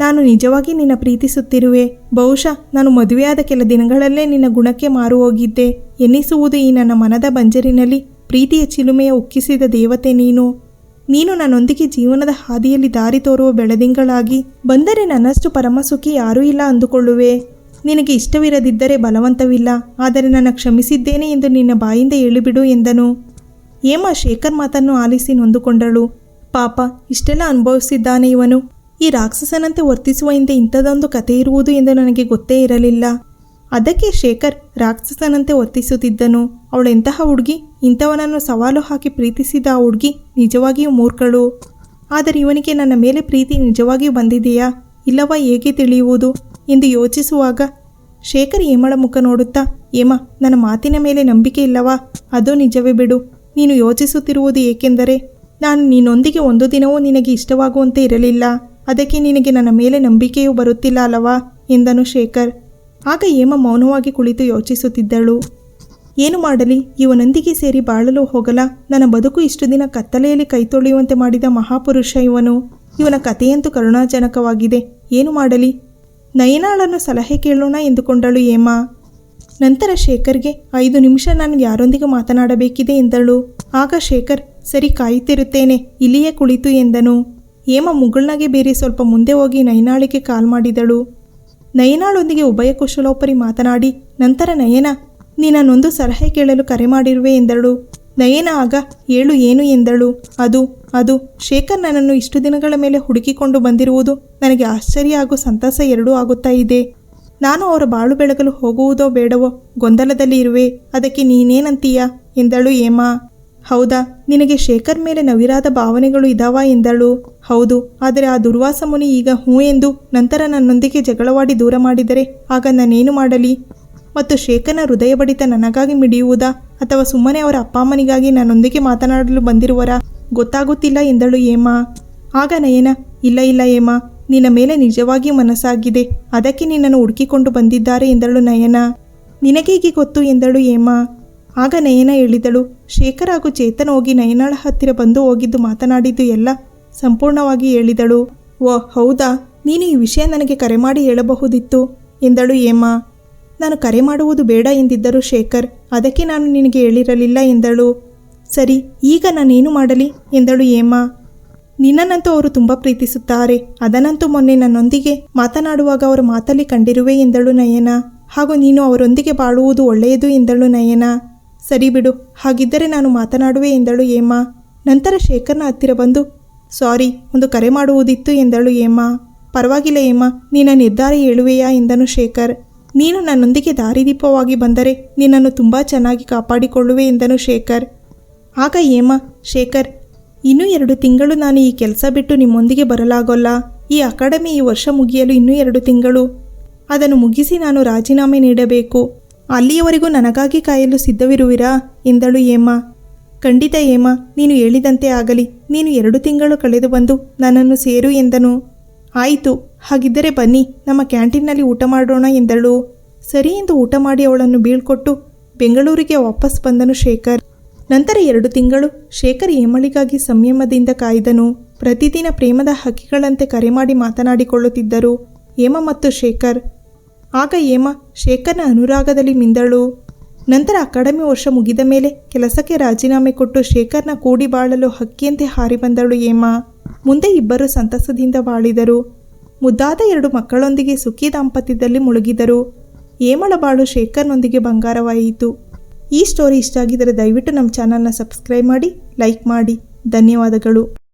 ನಾನು ನಿಜವಾಗಿ ನಿನ್ನ ಪ್ರೀತಿಸುತ್ತಿರುವೆ. ಬಹುಶಃ ನಾನು ಮದುವೆಯಾದ ಕೆಲ ದಿನಗಳಲ್ಲೇ ನಿನ್ನ ಗುಣಕ್ಕೆ ಮಾರು ಹೋಗಿದ್ದೆ ಎನ್ನಿಸುವುದು ಈ ನನ್ನ ಮನದ ಬಂಜರಿನಲ್ಲಿ ಪ್ರೀತಿಯ ಚಿಲುಮೆಯ ಉಕ್ಕಿಸಿದ ದೇವತೆ ನೀನು. ನೀನು ನನ್ನೊಂದಿಗೆ ಜೀವನದ ಹಾದಿಯಲ್ಲಿ ದಾರಿ ತೋರುವ ಬೆಳದಿಂಗಳಾಗಿ ಬಂದರೆ ನನ್ನಷ್ಟು ಪರಮಸುಖಿ ಯಾರೂ ಇಲ್ಲ ಅಂದುಕೊಳ್ಳುವೆ. ನಿನಗೆ ಇಷ್ಟವಿರದಿದ್ದರೆ ಬಲವಂತವಿಲ್ಲ. ಆದರೆ ನನ್ನ ಕ್ಷಮಿಸಿದ್ದೇನೆ ಎಂದು ನಿನ್ನ ಬಾಯಿಂದ ಹೇಳಿಬಿಡು ಎಂದನು. ಏಮ ಶೇಖರ್ ಮಾತನ್ನು ಆಲಿಸಿ ನೊಂದುಕೊಂಡಳು. ಪಾಪ, ಇಷ್ಟೆಲ್ಲ ಅನುಭವಿಸಿದ್ದಾನೆ ಇವನು. ಈ ರಾಕ್ಷಸನಂತೆ ವರ್ತಿಸುವ ಹಿಂದೆ ಇಂಥದೊಂದು ಕತೆ ಇರುವುದು ಎಂದು ನನಗೆ ಗೊತ್ತೇ ಇರಲಿಲ್ಲ. ಅದಕ್ಕೆ ಶೇಖರ್ ರಾಕ್ಷಸನಂತೆ ವರ್ತಿಸುತ್ತಿದ್ದನು. ಅವಳೆಂತಹ ಹುಡುಗಿ? ಇಂಥವನನ್ನು ಸವಾಲು ಹಾಕಿ ಪ್ರೀತಿಸಿದ ಆ ಹುಡುಗಿ ನಿಜವಾಗಿಯೂ ಮೂರ್ಖಳು. ಆದರೆ ಇವನಿಗೆ ನನ್ನ ಮೇಲೆ ಪ್ರೀತಿ ನಿಜವಾಗಿಯೂ ಬಂದಿದೆಯಾ ಇಲ್ಲವಾ ಹೇಗೆ ತಿಳಿಯುವುದು ಎಂದು ಯೋಚಿಸುವಾಗ ಶೇಖರ್ ಏಮಳ ಮುಖ ನೋಡುತ್ತಾ, ಏಮ, ನನ್ನ ಮಾತಿನ ಮೇಲೆ ನಂಬಿಕೆ ಇಲ್ಲವಾ? ಅದು ನಿಜವೇ ಬಿಡು. ನೀನು ಯೋಚಿಸುತ್ತಿರುವುದು ಏಕೆಂದರೆ ನಾನು ನಿನ್ನೊಂದಿಗೆ ಒಂದು ದಿನವೂ ನಿನಗೆ ಇಷ್ಟವಾಗುವಂತೆ ಇರಲಿಲ್ಲ. ಅದಕ್ಕೆ ನಿನಗೆ ನನ್ನ ಮೇಲೆ ನಂಬಿಕೆಯೂ ಬರುತ್ತಿಲ್ಲ ಅಲ್ಲವಾ ಎಂದನು ಶೇಖರ್. ಆಗ ಏಮ ಮೌನವಾಗಿ ಕುಳಿತು ಯೋಚಿಸುತ್ತಿದ್ದಳು. ಏನು ಮಾಡಲಿ? ಇವನೊಂದಿಗೆ ಸೇರಿ ಬಾಳಲು ಹೋಗಲ? ನನ್ನ ಬದುಕು ಇಷ್ಟು ದಿನ ಕತ್ತಲೆಯಲ್ಲಿ ಕೈ ತೊಳೆಯುವಂತೆ ಮಾಡಿದ ಮಹಾಪುರುಷ ಇವನು. ಇವನ ಕಥೆಯಂತೂ ಕರುಣಾಜನಕವಾಗಿದೆ. ಏನು ಮಾಡಲಿ? ನಯನಾಳನ್ನು ಸಲಹೆ ಕೇಳೋಣ ಎಂದುಕೊಂಡಳು ಏಮ. ನಂತರ ಶೇಖರ್ಗೆ 5 ನಿಮಿಷ ನಾನು ಯಾರೊಂದಿಗೆ ಮಾತನಾಡಬೇಕಿದೆ ಎಂದಳು. ಆಗ ಶೇಖರ್, ಸರಿ, ಕಾಯುತ್ತಿರುತ್ತೇನೆ, ಇಲ್ಲಿಯೇ ಕುಳಿತು ಎಂದನು. ಏಮ ಮುಗುಳ್ನಾಗೆ ಬೇರೆ ಸ್ವಲ್ಪ ಮುಂದೆ ಹೋಗಿ ನಯನಾಳಿಗೆ ಕಾಲ್ ಮಾಡಿದಳು. ನಯನಾಳೊಂದಿಗೆ ಉಭಯ ಕುಶಲೋಪರಿ ಮಾತನಾಡಿ ನಂತರ ನಯನ, ನೀನನ್ನೊಂದು ಸಲಹೆ ಕೇಳಲು ಕರೆ ಮಾಡಿರುವೆ ಎಂದಳು. ನಯನ ಆಗ ಹೇಳು ಏನು ಎಂದಳು. ಅದು ಶೇಖರ್ ನನ್ನನ್ನು ಇಷ್ಟು ದಿನಗಳ ಮೇಲೆ ಹುಡುಕಿಕೊಂಡು ಬಂದಿರುವುದು ನನಗೆ ಆಶ್ಚರ್ಯ ಹಾಗೂ ಸಂತಸ ಎರಡೂ ಆಗುತ್ತಾ ಇದೆ. ನಾನು ಅವರ ಬಾಳು ಬೆಳಗಲು ಹೋಗುವುದೋ ಬೇಡವೋ ಗೊಂದಲದಲ್ಲಿ ಇರುವೆ. ಅದಕ್ಕೆ ನೀನೇನಂತೀಯ ಎಂದಳು ಏಮ. ಹೌದಾ, ನಿನಗೆ ಶೇಖರ್ ಮೇಲೆ ನವಿರಾದ ಭಾವನೆಗಳು ಇದಾವಾ ಎಂದಳು. ಹೌದು, ಆದರೆ ಆ ದುರ್ವಾಸ ಮುನಿ ಈಗ ಹ್ಞೂ ಎಂದು ನಂತರ ನನ್ನೊಂದಿಗೆ ಜಗಳವಾಡಿ ದೂರ ಮಾಡಿದರೆ ಆಗ ನಾನೇನು ಮಾಡಲಿ? ಮತ್ತು ಶೇಖರ್ನ ಹೃದಯ ಬಡಿತ ನನಗಾಗಿ ಮಿಡಿಯುವುದಾ ಅಥವಾ ಸುಮ್ಮನೆ ಅವರ ಅಪ್ಪ ಅಮ್ಮನಿಗಾಗಿ ನನ್ನೊಂದಿಗೆ ಮಾತನಾಡಲು ಬಂದಿರುವರಾ ಗೊತ್ತಾಗುತ್ತಿಲ್ಲ ಎಂದಳು ಏಮ. ಆಗ ನಯನ, ಇಲ್ಲ ಏಮ, ನಿನ್ನ ಮೇಲೆ ನಿಜವಾಗಿಯೂ ಮನಸ್ಸಾಗಿದೆ. ಅದಕ್ಕೆ ನಿನ್ನನ್ನು ಹುಡುಕಿಕೊಂಡು ಬಂದಿದ್ದಾರೆ ಎಂದಳು ನಯನ. ನಿನಗೇಗೆ ಗೊತ್ತು ಎಂದಳು ಏಮ. ಆಗ ನಯನ ಹೇಳಿದಳು, ಶೇಖರ್ ಹಾಗೂ ಚೇತನ್ ಹೋಗಿ ನಯನಾಳ ಹತ್ತಿರ ಬಂದು ಹೋಗಿದ್ದು ಮಾತನಾಡಿದ್ದು ಎಲ್ಲ ಸಂಪೂರ್ಣವಾಗಿ ಹೇಳಿದಳು. ಓ ಹೌದಾ, ನೀನು ಈ ವಿಷಯ ನನಗೆ ಕರೆ ಮಾಡಿ ಹೇಳಬಹುದಿತ್ತು ಎಂದಳು ಏಮ. ನಾನು ಕರೆ ಮಾಡುವುದು ಬೇಡ ಎಂದಿದ್ದರು ಶೇಖರ್. ಅದಕ್ಕೆ ನಾನು ನಿನಗೆ ಹೇಳಿರಲಿಲ್ಲ ಎಂದಳು. ಸರಿ, ಈಗ ನಾನೇನು ಮಾಡಲಿ ಎಂದಳು ಏಮ. ನಿನ್ನನ್ನಂತೂ ಅವರು ತುಂಬ ಪ್ರೀತಿಸುತ್ತಾರೆ. ಅದನ್ನಂತೂ ಮೊನ್ನೆ ನನ್ನೊಂದಿಗೆ ಮಾತನಾಡುವಾಗ ಅವರ ಮಾತಲ್ಲಿ ಕಂಡಿರುವೆ ಎಂದಳು ನಯನ. ಹಾಗೂ ನೀನು ಅವರೊಂದಿಗೆ ಬಾಳುವುದು ಒಳ್ಳೆಯದು ಎಂದಳು ನಯನ. ಸರಿ ಬಿಡು, ಹಾಗಿದ್ದರೆ ನಾನು ಮಾತನಾಡುವೆ ಎಂದಳು ಏಮ. ನಂತರ ಶೇಖರ್ನ ಹತ್ತಿರ ಬಂದು ಸಾರಿ, ಒಂದು ಕರೆ ಮಾಡುವುದಿತ್ತು ಎಂದಳು ಏಮ. ಪರವಾಗಿಲ್ಲ ಏಮ, ನಿನ್ನ ನಿರ್ಧಾರ ಹೇಳುವೆಯಾ ಎಂದನು ಶೇಖರ್. ನೀನು ನನ್ನೊಂದಿಗೆ ದಾರಿದೀಪವಾಗಿ ಬಂದರೆ ನಿನ್ನನ್ನು ತುಂಬ ಚೆನ್ನಾಗಿ ಕಾಪಾಡಿಕೊಳ್ಳುವೆ ಎಂದನು ಶೇಖರ್. ಆಗ ಏಮ, ಶೇಖರ್, ಇನ್ನೂ 2 ತಿಂಗಳು ನಾನು ಈ ಕೆಲಸ ಬಿಟ್ಟು ನಿಮ್ಮೊಂದಿಗೆ ಬರಲಾಗೋಲ್ಲ. ಈ ಅಕಾಡೆಮಿ ಈ ವರ್ಷ ಮುಗಿಯಲು ಇನ್ನೂ 2 ತಿಂಗಳು. ಅದನ್ನು ಮುಗಿಸಿ ನಾನು ರಾಜೀನಾಮೆ ನೀಡಬೇಕು. ಅಲ್ಲಿಯವರೆಗೂ ನನಗಾಗಿ ಕಾಯಲು ಸಿದ್ಧವಿರುವಿರಾ ಎಂದಳು ಏಮ. ಖಂಡಿತ ಏಮ, ನೀನು ಹೇಳಿದಂತೆ ಆಗಲಿ. ನೀನು 2 ತಿಂಗಳು ಕಳೆದು ಬಂದು ನನ್ನನ್ನು ಸೇರು ಎಂದನು. ಆಯಿತು, ಹಾಗಿದ್ದರೆ ಬನ್ನಿ, ನಮ್ಮ ಕ್ಯಾಂಟೀನ್ನಲ್ಲಿ ಊಟ ಮಾಡೋಣ ಎಂದಳು. ಸರಿ ಎಂದು ಊಟ ಮಾಡಿ ಅವಳನ್ನು ಬೀಳ್ಕೊಟ್ಟು ಬೆಂಗಳೂರಿಗೆ ವಾಪಸ್ ಬಂದನು ಶೇಖರ್. ನಂತರ 2 ತಿಂಗಳು ಶೇಖರ್ ಏಮಳಿಗಾಗಿ ಸಂಯಮದಿಂದ ಕಾಯ್ದನು. ಪ್ರತಿದಿನ ಪ್ರೇಮದ ಹಕ್ಕಿಗಳಂತೆ ಕರೆ ಮಾಡಿ ಮಾತನಾಡಿಕೊಳ್ಳುತ್ತಿದ್ದರು ಏಮ ಮತ್ತು ಶೇಖರ್. ಆಗ ಏಮ ಶೇಖರ್ನ ಅನುರಾಗದಲ್ಲಿ ಮಿಂದಳು. ನಂತರ ಅಕಾಡೆಮಿ ವರ್ಷ ಮುಗಿದ ಮೇಲೆ ಕೆಲಸಕ್ಕೆ ರಾಜೀನಾಮೆ ಕೊಟ್ಟು ಶೇಖರ್ನ ಕೂಡಿ ಬಾಳಲು ಹಕ್ಕಿಯಂತೆ ಹಾರಿ ಬಂದಳು ಏಮ. ಮುಂದೆ ಇಬ್ಬರು ಸಂತಸದಿಂದ ಬಾಳಿದರು. ಮುದ್ದಾದ 2 ಮಕ್ಕಳೊಂದಿಗೆ ಸುಖಿ ದಾಂಪತ್ಯದಲ್ಲಿ ಮುಳುಗಿದರು. ಏಮಳ ಬಾಳು ಶೇಖರ್ನೊಂದಿಗೆ ಬಂಗಾರವಾಯಿತು. ಈ ಸ್ಟೋರಿ ಇಷ್ಟ ಆಗಿದ್ದರೆ ದಯವಿಟ್ಟು ನಮ್ಮ ಚಾನಲ್ನ ಸಬ್ಸ್ಕ್ರೈಬ್ ಮಾಡಿ, ಲೈಕ್ ಮಾಡಿ. ಧನ್ಯವಾದಗಳು.